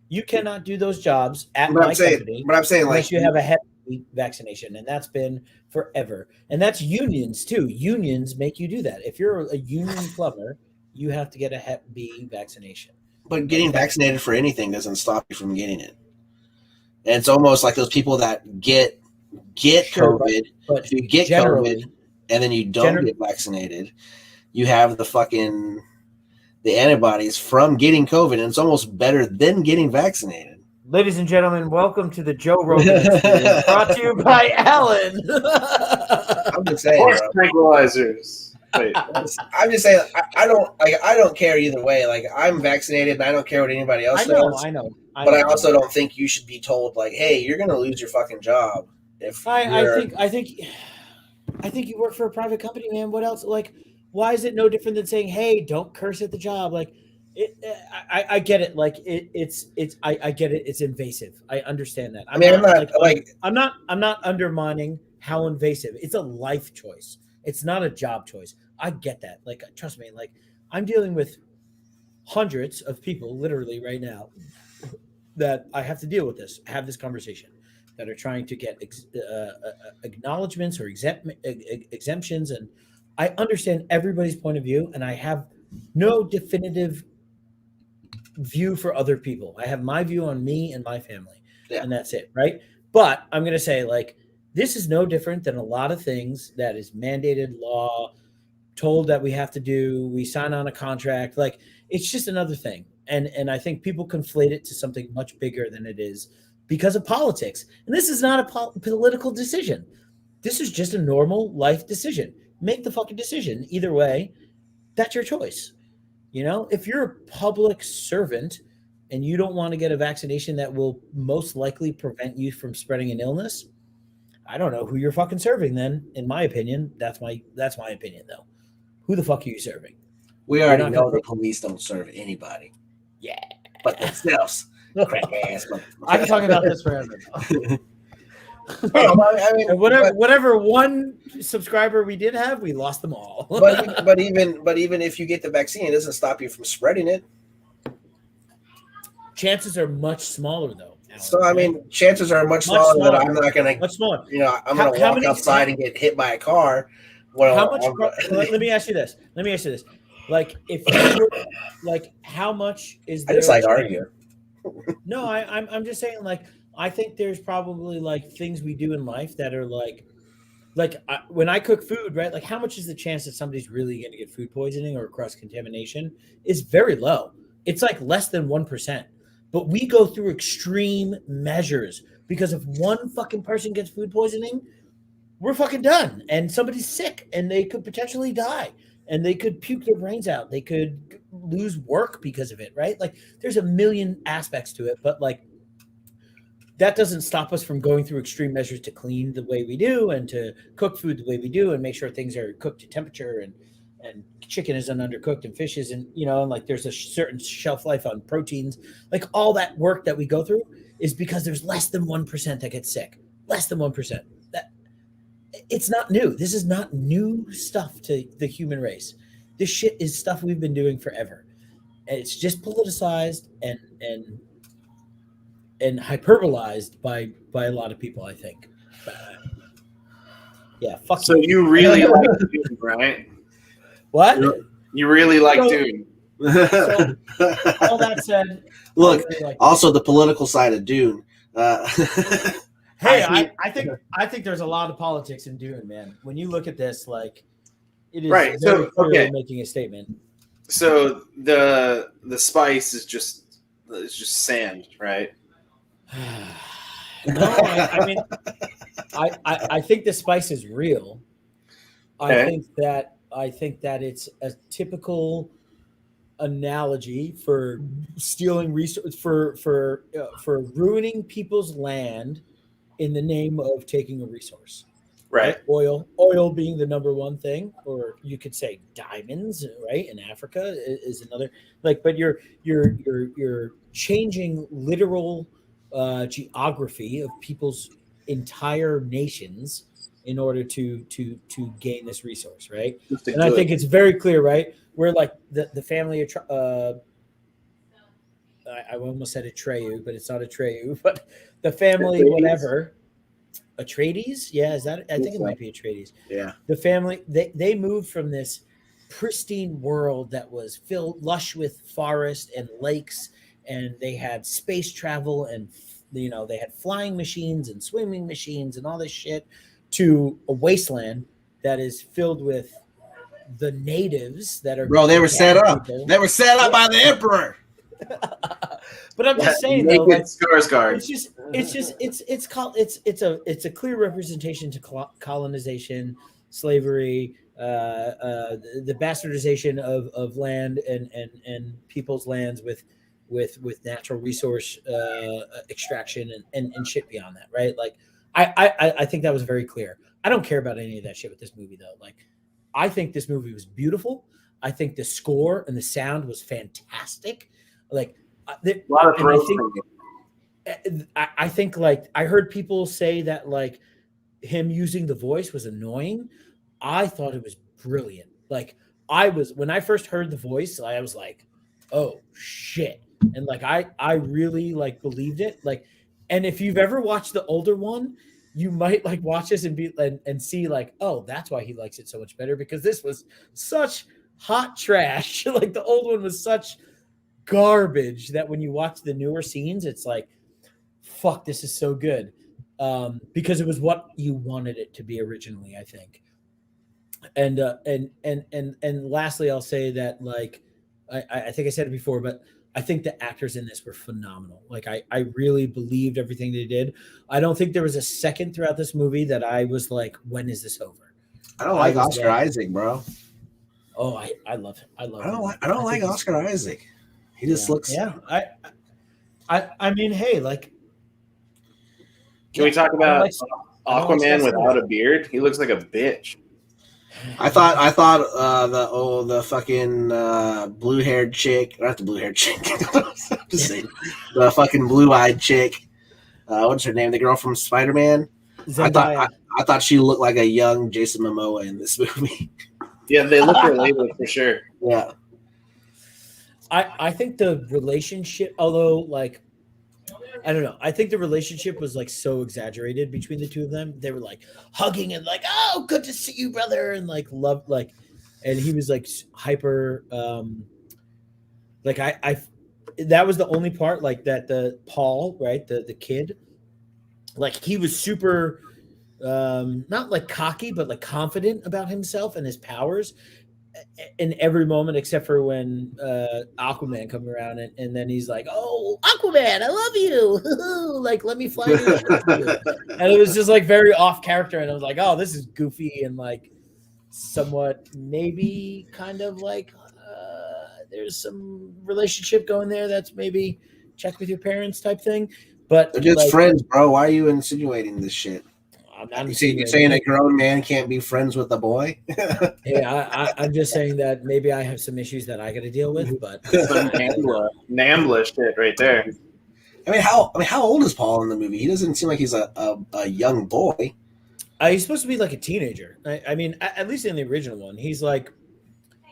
You cannot do those jobs at my company. But I'm saying, unless you have a Hep B vaccination, and that's been forever. And that's unions too. Unions make you do that. If you're a union plumber, you have to get a Hep B vaccination. But getting vaccinated for anything doesn't stop you from getting it. And it's almost like those people that get COVID, but if you get COVID and then you don't get vaccinated, you have the antibodies from getting COVID, and it's almost better than getting vaccinated. Ladies and gentlemen, welcome to the Joe Rogan Experience, brought to you by Alan. I'm just saying, horse tranquilizers. Wait, I'm just saying, I don't care either way. Like, I'm vaccinated, and I don't care what anybody else does. I know. But I also don't think you should be told like, "Hey, you're going to lose your fucking job." I think you work for a private company, man. What else? Like, why is it no different than saying, "Hey, don't curse at the job"? Like, I get it. Like, I get it. It's invasive. I understand that. I'm not undermining how invasive. It's a life choice. It's not a job choice. I get that. Like, trust me. Like, I'm dealing with hundreds of people literally right now that I have to deal with this, have this conversation, that are trying to get acknowledgments or exemptions. And I understand everybody's point of view, and I have no definitive view for other people. I have my view on me and my family, Yeah. and that's it, right? But I'm going to say, like, this is no different than a lot of things that is mandated law, told that we have to do. We sign on a contract. Like, it's just another thing. And I think people conflate it to something much bigger than it is because of politics. And this is not a political decision. This is just a normal life decision. Make the fucking decision. Either way, that's your choice. You know, if you're a public servant and you don't want to get a vaccination that will most likely prevent you from spreading an illness, I don't know who you're fucking serving then, in my opinion. That's my opinion though. Who the fuck are you serving? We You're already not know gonna- the police don't serve anybody Yeah. but themselves. Crack ass. I can talk about this forever. I mean, And whatever one subscriber we did have, we lost them all. but even if you get the vaccine, it doesn't stop you from spreading it. Chances are much smaller though. Alex, So I right? mean, chances are much Much smaller that smaller. I'm not gonna, much smaller. you know, I'm How- gonna how walk many- outside and get hit by a car. Well, How much? Let me ask you this. Like, if you were, like, how much is I there? just like arguing. No, I'm just saying, like, I think there's probably like things we do in life that are like when I cook food, right? Like, how much is the chance that somebody's really going to get food poisoning or cross contamination? Is very low. It's like less than 1%. But we go through extreme measures because if one fucking person gets food poisoning, we're fucking done. And somebody's sick and they could potentially die and they could puke their brains out. They could lose work because of it, right? Like, there's a million aspects to it, but like, that doesn't stop us from going through extreme measures to clean the way we do and to cook food the way we do and make sure things are cooked to temperature and chicken isn't undercooked and fish isn't, you know, and like there's a certain shelf life on proteins. Like, all that work that we go through is because there's less than 1% that gets sick. Less than 1%. That it's not new. This is not new stuff to the human race. This shit is stuff we've been doing forever. And it's just politicized and hyperbolized by a lot of people, I think. Yeah, fuck. So you really like Dune, right? What? You really like So- Dune. So, all that said, Look, I really like- also the political side of Dune. hey, I- I think there's a lot of politics in Dune, man. When you look at this, like, it is Right, so, very clearly okay. making a statement. So the spice is just sand, right? No, I mean, I think the spice is real. Okay. I think that it's a typical analogy for stealing resources for ruining people's land in the name of taking a resource. Right. Oil being the number one thing, or you could say diamonds, right? In Africa is another, like, but you're changing literal geography of people's entire nations in order to gain this resource, right? And I think it's very clear, right? Where like the family of I almost said Atreyu, but it's not Atreyu, but the family, Atreides? whatever. Atreides? Yeah, is that? I think it might be Atreides. Yeah. The family, they moved from this pristine world that was filled lush with forest and lakes, and they had space travel, and you know, they had flying machines and swimming machines and all this shit, to a wasteland that is filled with the natives that are Bro, they were set up. people. They were set up by the emperor. But I'm just saying though, naked like, Skarsgård. it's a clear representation to colonization, slavery, the bastardization of land and people's lands with natural resource extraction and shit beyond that, right? Like, I think that was very clear. I don't care about any of that shit with this movie though. Like, I think this movie was beautiful. I think the score and the sound was fantastic. Like, A lot of and I throws think- from you. I think, like, I heard people say that like him using the voice was annoying. I thought it was brilliant. Like, when I first heard the voice, I was like, oh shit. And like, I really like believed it. Like, and if you've ever watched the older one, you might like watch this and see like, oh, that's why he likes it so much better, because this was such hot trash. Like, the old one was such garbage that when you watch the newer scenes, it's like, fuck, this is so good. Because it was what you wanted it to be originally, I think. And lastly, I'll say that like I think I said it before, but I think the actors in this were phenomenal. Like I really believed everything they did. I don't think there was a second throughout this movie that I was like, when is this over? I don't like Oscar Isaac, bro. Oh, I love him. I love him. I don't like Oscar Isaac. He just looks. Yeah. I mean, hey, like. Can we talk about Aquaman without a beard? He looks like a bitch. I thought the fucking blue haired chick, not the blue haired chick, just saying, the fucking blue eyed chick. What's her name? The girl from Spider-Man. I thought she looked like a young Jason Momoa in this movie. Yeah, they look related for sure. Yeah. I think the relationship, although like, I don't know, I think the relationship was like so exaggerated between the two of them. They were like hugging and like, oh, good to see you, brother, and like love, like, and he was like hyper, like I that was the only part like that the Paul, right, the kid, like he was super, not like cocky, but like confident about himself and his powers in every moment except for when Aquaman come around and then he's like, oh, Aquaman, I love you. Like, let me fly you. And it was just like very off character. And I was like, oh, this is goofy and like somewhat maybe kind of like there's some relationship going there that's maybe check with your parents type thing. But they're just like, friends, bro. Why are you insinuating this shit? You're saying a grown man can't be friends with a boy? Yeah, I'm just saying that maybe I have some issues that I got to deal with, but some Nambla shit right there. I mean, how old is Paul in the movie? He doesn't seem like he's a young boy. He's supposed to be like a teenager. I mean, at least in the original one, he's like,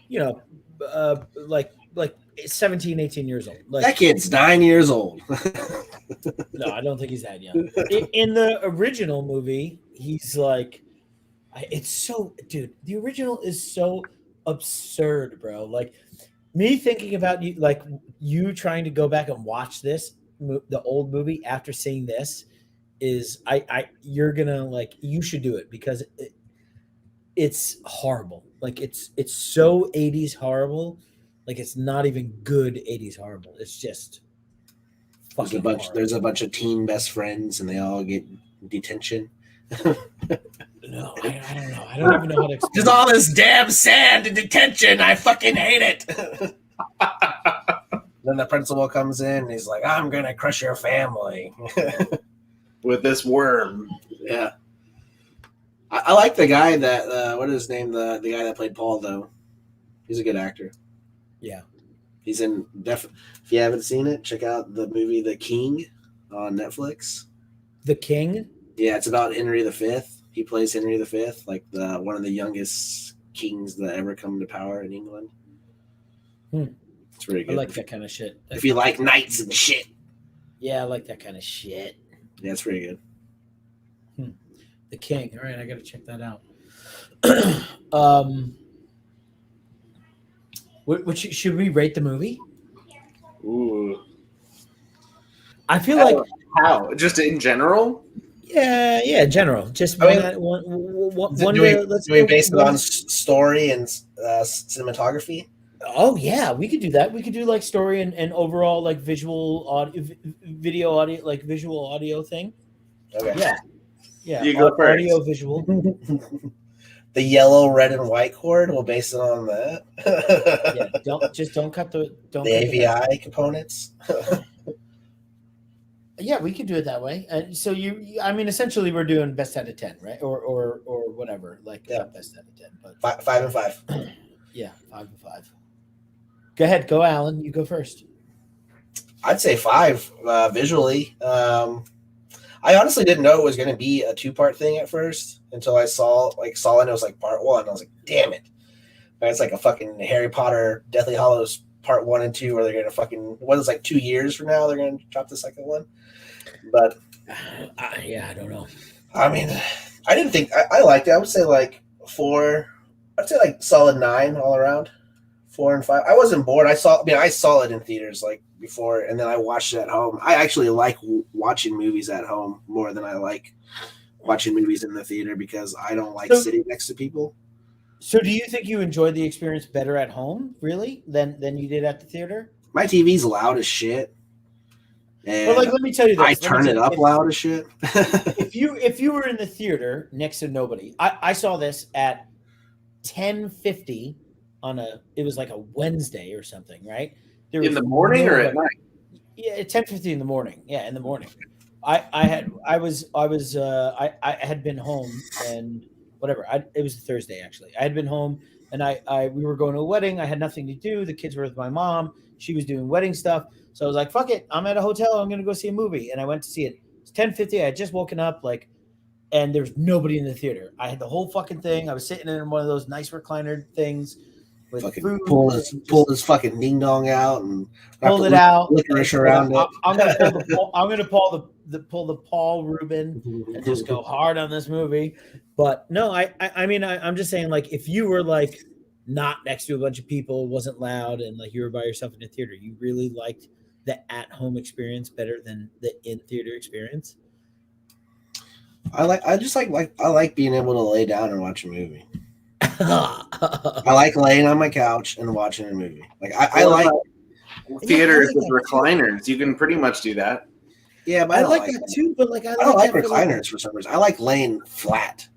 you know, like 17, 18 years old. Like, that kid's 9 years old. No, I don't think he's that young. In the original movie, he's like, it's so, dude, the original is so absurd, bro. Like, me thinking about you, like, you trying to go back and watch this, the old movie after seeing this is, you're gonna, like, you should do it because it's horrible. Like, it's so 80s horrible. Like, it's not even good 80s horrible. It's just there's a bunch of teen best friends and they all get detention. No, I don't know. I don't even know how to explain. There's all this damn sand in detention. I fucking hate it. Then the principal comes in and he's like, I'm gonna crush your family with this worm. Yeah. I like the guy that what is his name? The guy that played Paul though. He's a good actor. Yeah. He's in if you haven't seen it, check out the movie The King on Netflix. The King? Yeah, it's about Henry V. He plays Henry V, like one of the youngest kings that ever come to power in England. It's pretty good. I like that kind of shit. If you like knights and shit. Yeah, I like that kind of shit. Yeah, it's pretty good. The King. All right, I got to check that out. Should we rate the movie? Ooh. I feel like how? Just in general? Yeah, general. Just do we base it on story and cinematography? Oh yeah, we could do that. We could do like story and overall like visual audio, video audio, like visual audio thing. Okay. Yeah. You go first. Audio visual. The yellow, red, and white cord. We'll base it on that. Yeah, don't cut the AVI components. Yeah, we could do it that way. And so I mean, essentially, we're doing best out of 10, right? Or whatever, like best out of 10, but 5 and 5. Yeah, 5 and 5. Go ahead, go, Alan. You go first. I'd say 5 visually. I honestly didn't know it was going to be a 2-part thing at first until I saw it. It was like part 1. I was like, damn it! And it's like a fucking Harry Potter Deathly Hallows part 1 and 2, where they're going to fucking like 2 years from now they're going to drop the second one. But I don't know. I mean, I didn't think I liked it. I would say like 4. I'd say like solid 9 all around 4 and 5. I wasn't bored. I saw it in theaters like before, and then I watched it at home. I actually like watching movies at home more than I like watching movies in the theater because I don't like sitting next to people. So do you think you enjoyed the experience better at home, really, than you did at the theater? My TV's loud as shit. But like, let me tell you this. I turn it up loud as shit. if you were in the theater next to nobody, I saw this at 10:50 it was like a Wednesday or something, right? In the morning or at night? Yeah, at 10:50 in the morning. Yeah, in the morning. I had been home and whatever. It was a Thursday actually. I had been home and we were going to a wedding. I had nothing to do. The kids were with my mom. She was doing wedding stuff. So I was like, fuck it. I'm at a hotel. I'm going to go see a movie. And I went to see it. It's 10:50. I had just woken up and there's nobody in the theater. I had the whole fucking thing. I was sitting in one of those nice recliner things with fucking food. Pull his fucking ding dong out and pulled it out. Licorice around it. I'm gonna pull the Paul Rubin and just go hard on this movie. But no, I'm just saying, like, if you were like not next to a bunch of people, wasn't loud, and like you were by yourself in a theater, you really liked the at-home experience better than the in-theater experience. I like being able to lay down and watch a movie. I like laying on my couch and watching a movie. Like I like theaters with recliners. You can pretty much do that. Yeah, but I like that too. But like I don't like recliners for some reason. I like laying flat.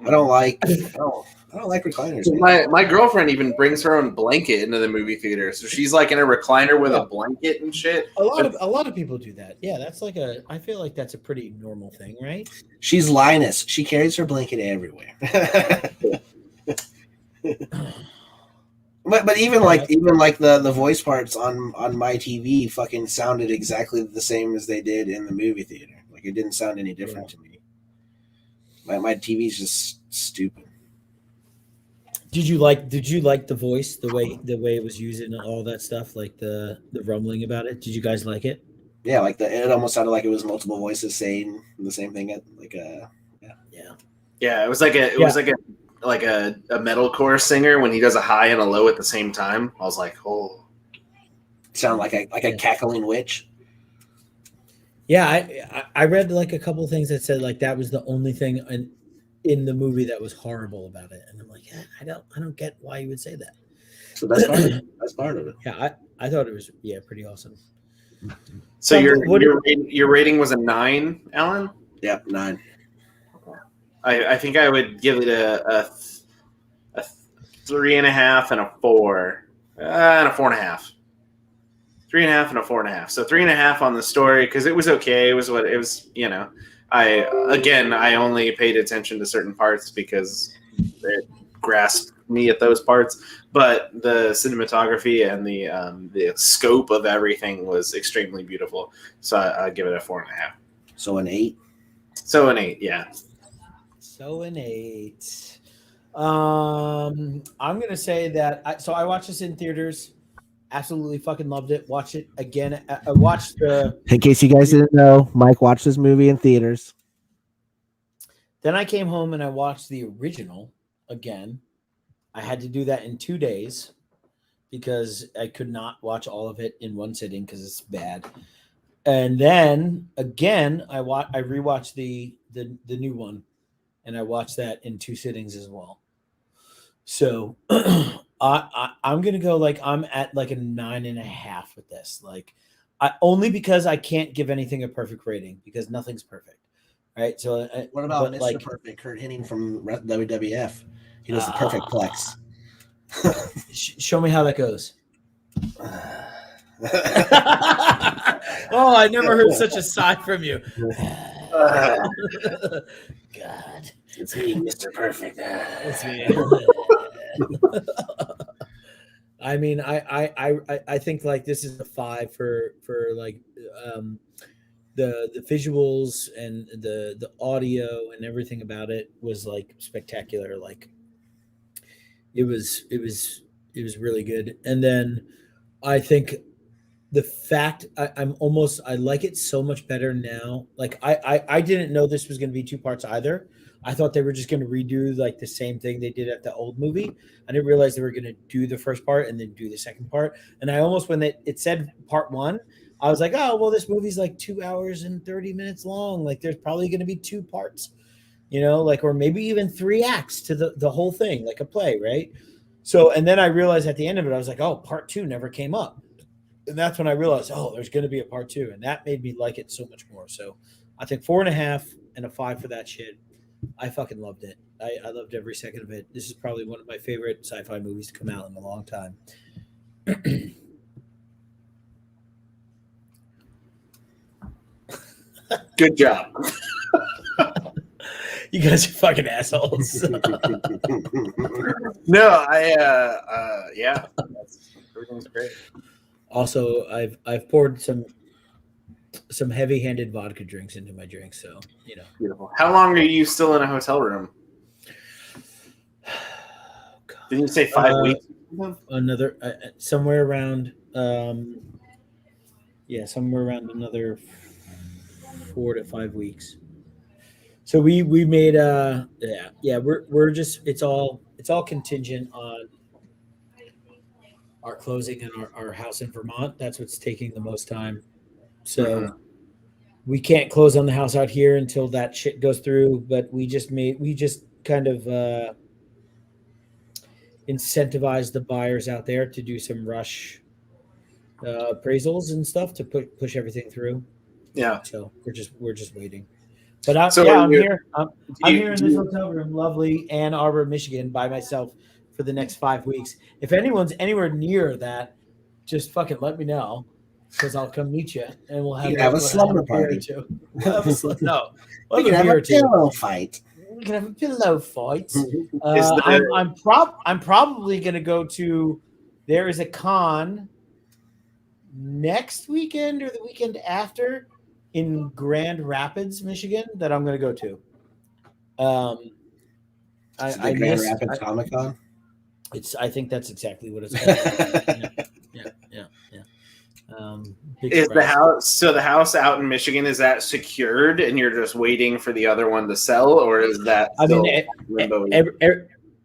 I don't like recliners. My girlfriend even brings her own blanket into the movie theater, so she's like in a recliner with a blanket and shit. A lot of people do that. Yeah, that's like I feel like that's a pretty normal thing, right? She's Linus. She carries her blanket everywhere. But even the voice parts on my TV fucking sounded exactly the same as they did in the movie theater. Like it didn't sound any different to me. My TV's just stupid. Did you like the voice, the way it was used and all that stuff, like the rumbling about it? Did you guys like it? Yeah, like it almost sounded like it was multiple voices saying the same thing. Yeah, it was like a metalcore singer when he does a high and a low at the same time. I was like, oh, sound like a cackling witch. Yeah, I read like a couple of things that said like that was the only thing in the movie that was horrible about it, and I'm like, yeah, I don't get why you would say that. So that's part of it. Yeah, I thought it was pretty awesome. So your rating was a 9, Alan? Yeah, 9. I think I would give it a 3.5 and a 4 and a 4.5. 3.5 and a 4.5. So 3.5 on the story because it was okay. It was what it was. You know, I only paid attention to certain parts because it grasped me at those parts. But the cinematography and the scope of everything was extremely beautiful. So I give it a 4.5. So an 8. So an 8, yeah. So an 8. I'm gonna say that. I watched this in theaters. Absolutely fucking loved it. Watch it again. I watched the. In case you guys didn't know, Mike watched this movie in theaters. Then I came home and I watched the original again. I had to do that in 2 days because I could not watch all of it in one sitting because it's bad. And then again, I rewatched the new one, and I watched that in 2 sittings as well. So I'm gonna go like I'm at like a 9.5 with this. Like, only because I can't give anything a perfect rating because nothing's perfect, right? So what about Mr. Perfect, Kurt Hennig from WWF? He does the perfect plex. Show me how that goes. Oh, I never heard such a sigh from you. God, it's me, Mr. Perfect. It's me. I mean, I think like this is a 5 for like the visuals and the audio and everything about it was like spectacular. Like it was really good. And then I think the fact I like it so much better now. Like I didn't know this was going to be 2 parts either. I thought they were just going to redo like the same thing they did at the old movie. I didn't realize they were going to do the first part and then do the second part. And I almost, when it said part 1, I was like, oh, well, this movie's like 2 hours and 30 minutes long. Like there's probably going to be 2 parts, like, or maybe even 3 acts to the whole thing, like a play. Right. So, and then I realized at the end of it, I was like, oh, part 2 never came up. And that's when I realized, oh, there's going to be a part 2. And that made me like it so much more. So I think 4.5 and a 5 for that shit. I fucking loved it. I loved every second of it. This is probably one of my favorite sci-fi movies to come out in a long time. Good job. You guys are fucking assholes. No, yeah, everything's great. Also, I've poured some heavy-handed vodka drinks into my drinks, so Beautiful. How long are you still in a hotel room? Didn't you say 5 weeks? Another somewhere around somewhere around another 4 to 5 weeks. So we made we're just it's all contingent on our closing and our house in Vermont. That's what's taking the most time. So we can't close on the house out here until that shit goes through. But we just kind of incentivized the buyers out there to do some rush appraisals and stuff to push everything through. Yeah. So we're just waiting. But I'm here. I'm here in this hotel room, lovely Ann Arbor, Michigan, by myself for the next 5 weeks. If anyone's anywhere near that, just fucking let me know, because I'll come meet you and we'll have a slumber party. We'll have a pillow fight. We can have a pillow fight. I'm probably going to go to. There is a con next weekend or the weekend after in Grand Rapids, Michigan, that I'm going to go to. I Grand Rapids Comic Con. I think that's exactly what it's called. Yeah. Is the house out in Michigan, is that secured and you're just waiting for the other one to sell, or is that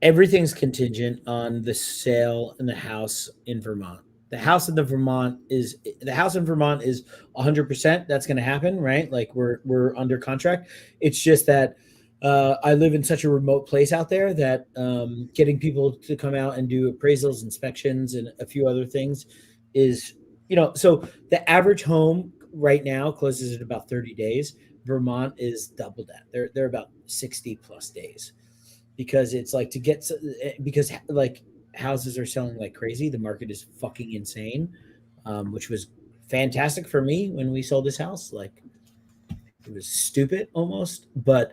everything's contingent on the sale in the house in Vermont. The house in Vermont is 100%. That's going to happen, right? Like we're under contract. It's just that I live in such a remote place out there that getting people to come out and do appraisals, inspections, and a few other things is, so the average home right now closes in about 30 days. Vermont is double that. They're about 60 plus days, because it's like because houses are selling like crazy. The market is fucking insane, which was fantastic for me when we sold this house. Like, it was stupid almost, but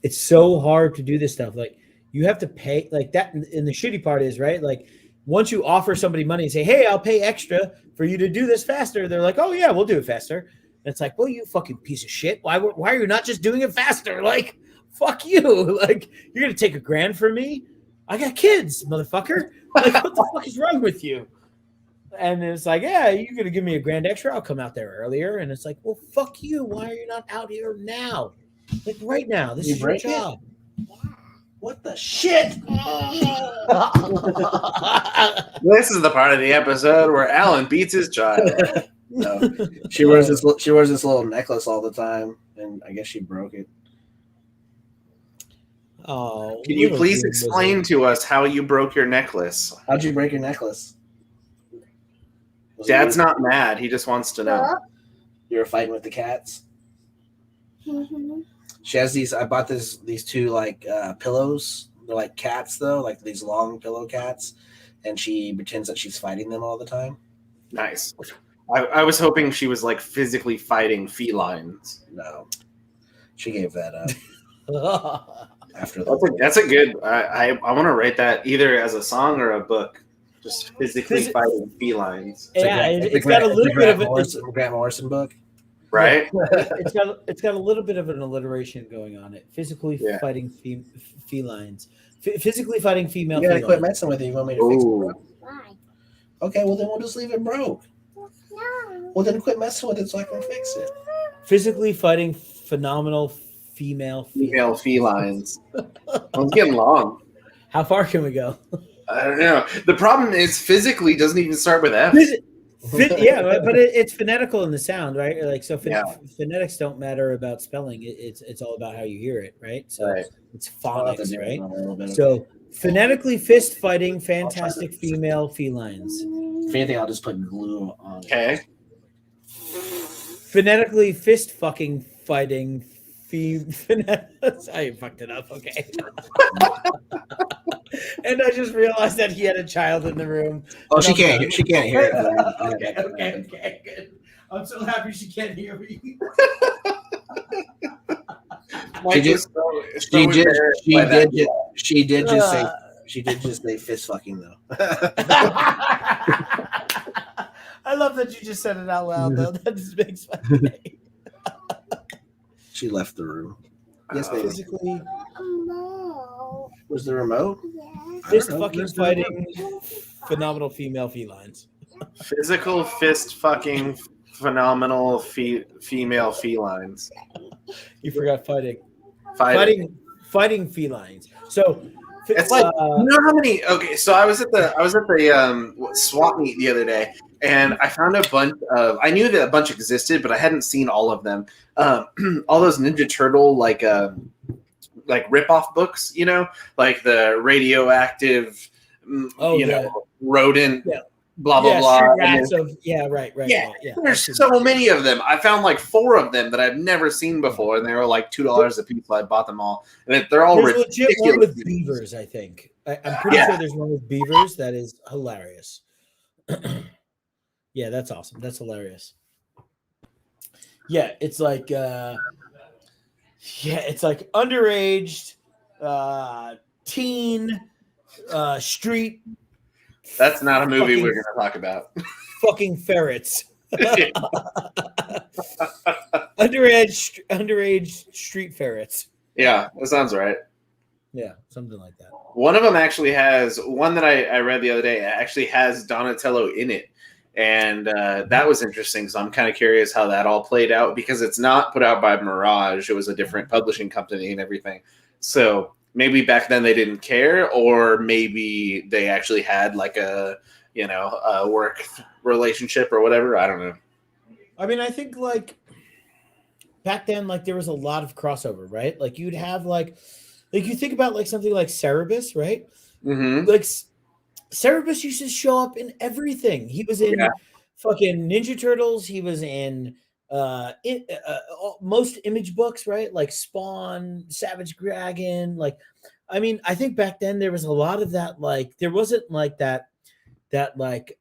it's so hard to do this stuff. Like, you have to pay like that. And the shitty part is, right, like, once you offer somebody money and say, hey, I'll pay extra for you to do this faster, they're like, oh yeah, we'll do it faster. And it's like, well, you fucking piece of shit. Why are you not just doing it faster? Like, fuck you. Like, you're going to take $1,000 from me? I got kids, motherfucker. Like, what the fuck is wrong with you? And it's like, yeah, you're going to give me $1,000 extra. I'll come out there earlier. And it's like, well, fuck you. Why are you not out here now? Like, right now. This is your job. What the shit? This is the part of the episode where Alan beats his child. No. She wears this little necklace all the time, and I guess she broke it. Oh, can you please explain to us how you broke your necklace? How'd you break your necklace? Dad's not mad. He just wants to know. You were fighting with the cats? Mm-hmm. She has these. I bought these 2 like pillows. They're like cats though, like these long pillow cats, and she pretends that she's fighting them all the time. Nice. I was hoping she was like physically fighting felines. No, she gave that up. After that's a good. I want to write that either as a song or a book. Just physically fighting felines. Yeah, it's got a little bit of a Grant Morrison book. Right. It's got a little bit of an alliteration going on it. Physically fighting felines. Physically fighting female. You gotta quit messing with it. You want me to fix it, bro? Why? Okay, well then we'll just leave it broke. No. Well then quit messing with it so I can fix it. Physically fighting phenomenal female felines. Well, it's getting long. How far can we go? I don't know. The problem is physically doesn't even start with F. Yeah, but it's phonetical in the sound, right? Like so, Yeah. phonetics don't matter about spelling. It's all about how you hear it, right? So Right. it's phonics, right? A little bit. So phonetically fist fighting fantastic female felines. If anything, I'll just put glue on it. Okay. Phonetically fist fucking fighting I fucked it up. Okay. And I just realized that he had a child in the room. Oh, she can't hear it. Okay, good. I'm so happy she can't hear me. She did just say fist fucking though. I love that you just said it out loud though. That just makes my day. She left the room. Yes, baby. Physically, Was the remote? fist fucking fighting phenomenal female felines. Physical fist fucking phenomenal female felines. You forgot fighting felines. So it's like you know how many? Okay, so I was at the swap meet the other day, and I found a bunch of. I knew that a bunch existed, but I hadn't seen all of them. All those Ninja Turtle like rip-off books, you know, like the radioactive, rodent. Yeah. Blah blah blah. Rats right. Yeah. There's so many of them. I found like 4 of them that I've never seen before, and they were like $2 a piece. So I bought them all, and they're all there's legit one with beavers. I think I'm pretty sure there's one with beavers that is hilarious. Yeah, that's awesome. That's hilarious. Yeah, it's like underage, teen, street. That's not a movie we're going to talk about. Fucking ferrets. underage street ferrets. Yeah, that sounds right. Yeah, something like that. One of them actually has one that I read the other day. Actually has Donatello in it, and that was interesting. So I'm kind of curious how that all played out because it's not put out by Mirage. It was a different publishing company and everything. So. Maybe back then they didn't care, or maybe they actually had like a work relationship or whatever. I don't know. I mean, I think like back then, like there was a lot of crossover, right? Like you'd have like you think about like something like Cerebus, right? Mm-hmm. Like Cerebus used to show up in everything. He was in fucking Ninja Turtles. He was in most Image books, right? Like Spawn, Savage Dragon. Like, I mean, I think back then there was a lot of that. Like, there wasn't like that like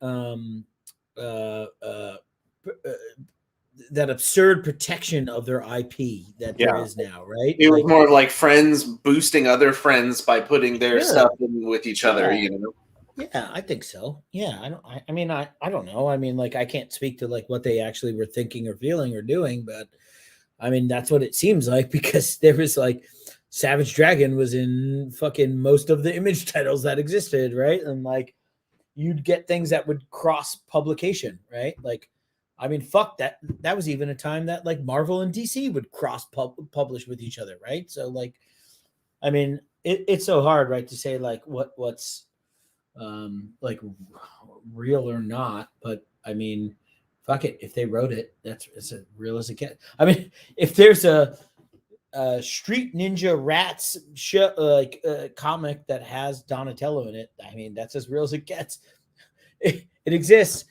that absurd protection of their IP that there is now, right? It was more of like friends boosting other friends by putting their stuff in with each other, you know. Yeah, I think so. Yeah, I don't know. I mean, like I can't speak to like what they actually were thinking or feeling or doing, but I mean that's what it seems like because there was like Savage Dragon was in fucking most of the Image titles that existed, right? And like you'd get things that would cross publication, right? Like, I mean, fuck that. That was even a time that like Marvel and DC would cross publish with each other, right? So like, I mean, it's so hard, right, to say like what's like real or not, but I mean, fuck it. If they wrote it, it's as real as it gets. I mean, if there's a Street Ninja Rats show, comic that has Donatello in it, I mean, that's as real as it gets. It exists,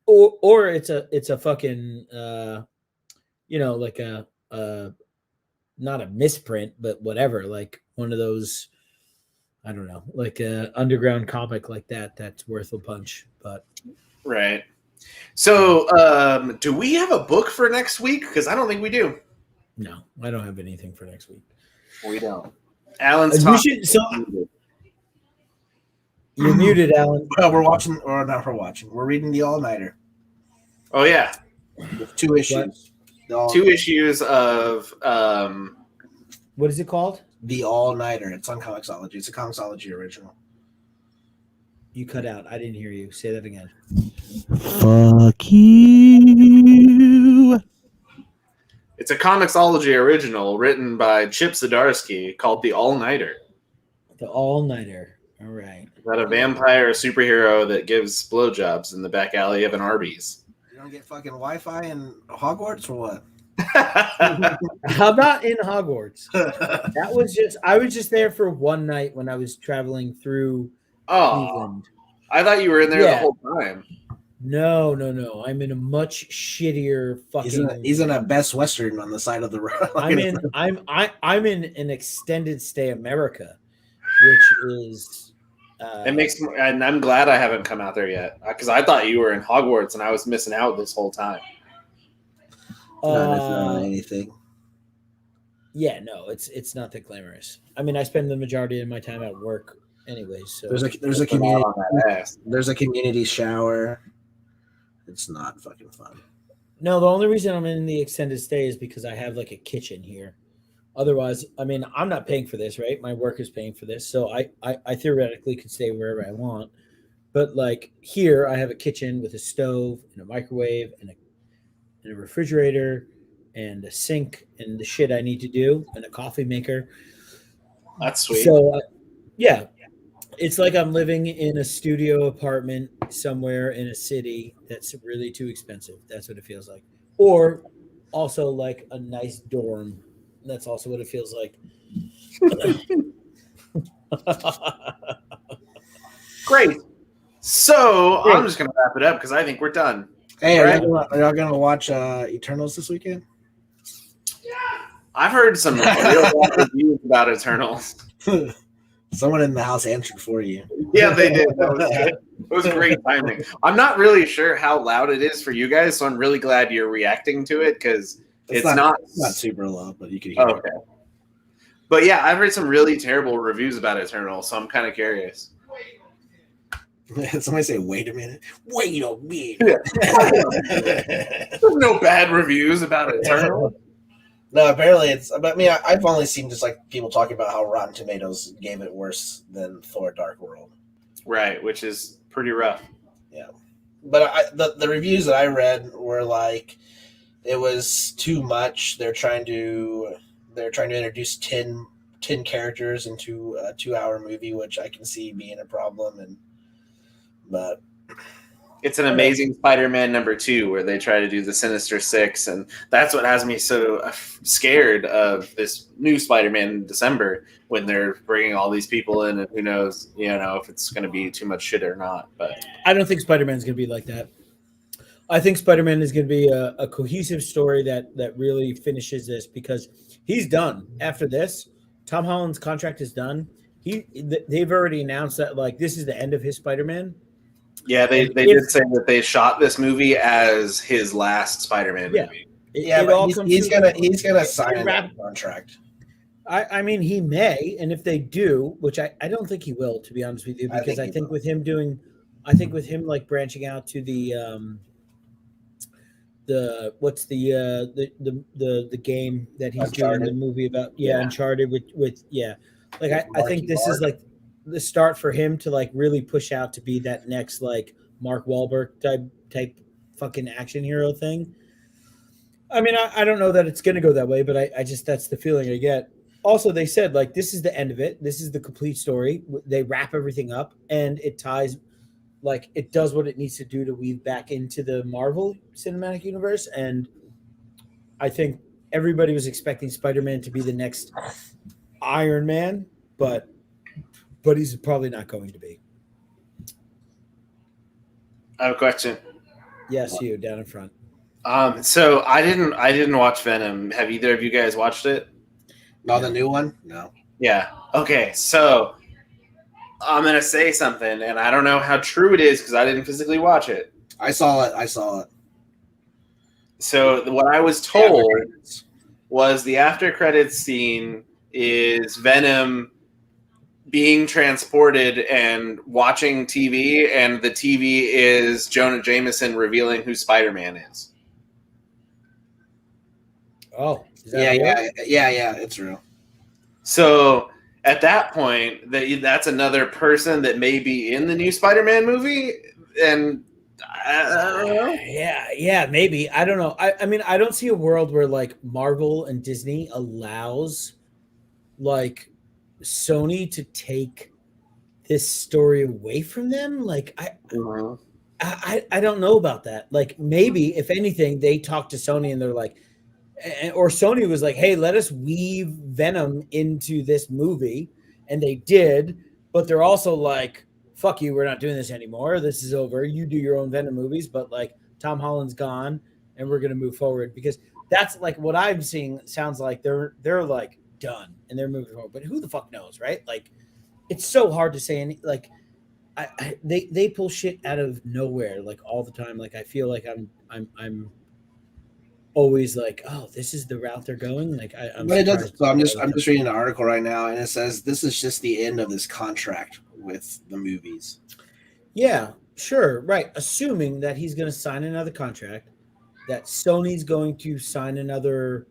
or it's a fucking like a not a misprint, but whatever, like one of those. I don't know, like a underground comic like that. That's worth a punch, but right. So, do we have a book for next week? Because I don't think we do. No, I don't have anything for next week. We don't. Alan's talking. You're muted, Alan. Well, we're watching, or not we're watching. We're reading the all-nighter. Oh yeah, with 2 issues. 2 issues of what is it called? The All-Nighter. It's on Comixology. It's a Comixology original. You cut out. I didn't hear you. Say that again. Fuck you. It's a comicsology original written by Chip Zdarsky called The All-Nighter. The All-Nighter. All right. About a vampire superhero that gives blowjobs in the back alley of an Arby's. You don't get fucking Wi-Fi in Hogwarts or what? How about in Hogwarts? I was just there for one night when I was traveling through Cleveland. I thought you were in there the whole time. No. I'm in a much shittier fucking. He's in a Best Western on the side of the road. I'm in an extended stay America, which is. And I'm glad I haven't come out there yet because I thought you were in Hogwarts and I was missing out this whole time. Not anything. Yeah, no, it's not that glamorous. I mean, I spend the majority of my time at work anyways. So there's a community shower. It's not fucking fun. No, the only reason I'm in the extended stay is because I have like a kitchen here. Otherwise, I mean, I'm not paying for this, right? My work is paying for this, so I theoretically could stay wherever I want. But like here, I have a kitchen with a stove and a microwave and a refrigerator and a sink and the shit I need to do and a coffee maker. That's sweet. So, yeah, it's like I'm living in a studio apartment somewhere in a city that's really too expensive. That's what it feels like. Or also like a nice dorm. That's also what it feels like. Great. So I'm just going to wrap it up because I think we're done. Hey, are y'all gonna watch Eternals this weekend? I've heard some real bad reviews about Eternals. Someone in the house answered for you. Yeah, they did. That was good. It was great timing. I'm not really sure how loud it is for you guys, so I'm really glad you're reacting to it because it's not super loud, but you can hear it. But yeah, I've heard some really terrible reviews about Eternals, so I'm kind of curious. Somebody say, "Wait a minute." Wait a minute. There's no bad reviews about Eternals. No, apparently it's. But I mean, I've only seen just like people talking about how Rotten Tomatoes gave it worse than Thor: Dark World. Right, which is pretty rough. Yeah, but the reviews that I read were like it was too much. They're trying to introduce 10 characters into a 2-hour movie, which I can see being a problem. But it's an Amazing Spider-Man #2 where they try to do the Sinister Six, and that's what has me so scared of this new Spider-Man in December when they're bringing all these people in, and who knows, if it's going to be too much shit or not. But I don't think Spider-Man's going to be like that. I think Spider-Man is going to be a cohesive story that really finishes this because he's done. After this, Tom Holland's contract is done. They've already announced that like this is the end of his Spider-Man. Yeah, they did say that they shot this movie as his last Spider-Man movie. He's gonna sign that contract. I mean, he may, and if they do, which I don't think he will, to be honest with you, because I think with him like branching out to the game that he's Uncharted. doing the movie about Uncharted with like I think this is like the start for him to like really push out to be that next like Mark Wahlberg type fucking action hero thing. I mean, I don't know that it's gonna go that way, but I just that's the feeling I get. Also, they said like this is the end of it. This is the complete story. They wrap everything up and it ties. Like it does what it needs to do to weave back into the Marvel Cinematic Universe, and I think everybody was expecting Spider-Man to be the next Iron Man, but he's probably not going to be. I have a question. Yes, you down in front. So I didn't watch Venom. Have either of you guys watched it? No, the new one? No. Yeah. Okay, so I'm going to say something, and I don't know how true it is because I didn't physically watch it. I saw it. So what I was told was the after credits scene is Venom being transported and watching TV, and the TV is Jonah Jameson revealing who Spider-Man is. Oh, yeah, it's real. So at that point, that's another person that may be in the new Spider-Man movie, and Yeah, maybe. I don't know. I mean, I don't see a world where like Marvel and Disney allows like Sony to take this story away from them. Like I don't know about that. Like maybe if anything, they talk to Sony and they're like, or Sony was like, hey, let us weave Venom into this movie. And they did, but they're also like, fuck you, we're not doing this anymore. This is over. You do your own Venom movies, but like Tom Holland's gone and we're gonna move forward because that's like what I'm seeing sounds like they're like done and they're moving forward. But who the fuck knows, right? Like it's so hard to say any like they pull shit out of nowhere like all the time. Like I feel like I'm always like, oh, this is the route they're going. Like I'm But it doesn't. So I'm just surprised. reading an article right now, and it says this is just the end of this contract with the movies. Yeah, sure, right. Assuming that he's going to sign another contract, that Sony's going to sign another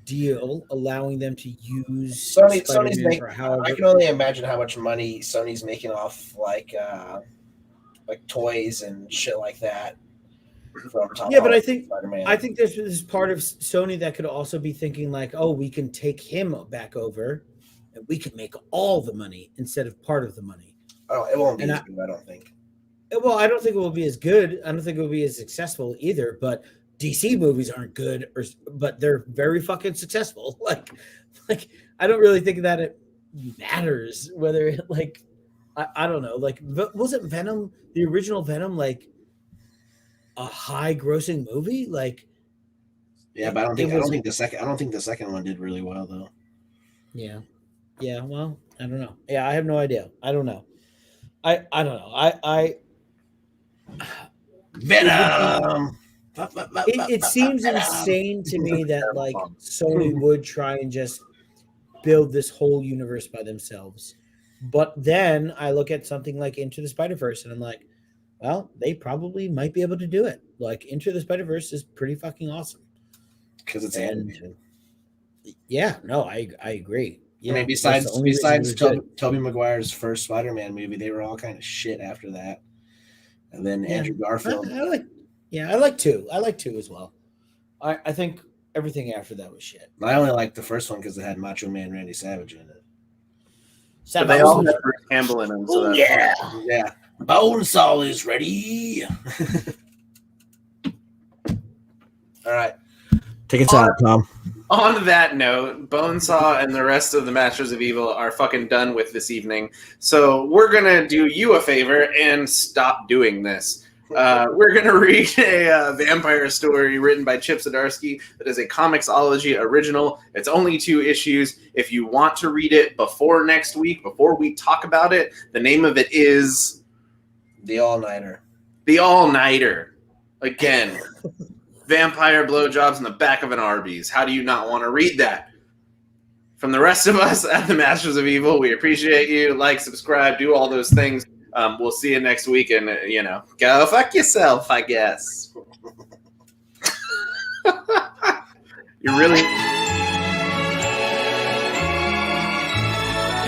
deal allowing them to use Sony's Spider-Man making. for however. I can only imagine how much money Sony's making off like toys and shit like that. From Tom Yeah, but I Holland think Spider-Man. I think there's this part of Sony that could also be thinking like, oh, we can take him back over, and we can make all the money instead of part of the money. Oh, it won't be And as good, I don't think. Well, I don't think it will be as good. I don't think it will be as successful either. But DC movies aren't good, but they're very fucking successful. Like I don't really think that it matters whether it like I don't know. Like wasn't Venom the original Venom like a high grossing movie? Like Yeah, but I don't think the second one did really well though. Yeah. Well, I don't know. Yeah, I have no idea. I don't know. I don't know. I Venom. It seems insane to me that like Sony would try and just build this whole universe by themselves. But then I look at something like Into the Spider-Verse and I'm like, well, they probably might be able to do it. Like Into the Spider-Verse is pretty fucking awesome. Because it's animated. Yeah, no, I agree. Yeah, I mean, besides Tobey Maguire's first Spider-Man movie, they were all kind of shit after that. And then Andrew Garfield. I like two. I like two as well. I think everything after that was shit. I only liked the first one because it had Macho Man Randy Savage in it. But they all had Bruce Campbell in them. So yeah. Bonesaw is ready. All right. Take us out, Tom. On that note, Bonesaw and the rest of the Masters of Evil are fucking done with this evening. So we're going to do you a favor and stop doing this. We're going to read a vampire story written by Chip Zdarsky that is a Comixology original. It's only 2 issues. If you want to read it before next week, before we talk about it, the name of it is... The All-Nighter. The All-Nighter. Again... Vampire blowjobs in the back of an Arby's. How do you not want to read that? From the rest of us at the Masters of Evil, we appreciate you. Like, subscribe, do all those things. We'll see you next week, and go fuck yourself, I guess. You're really.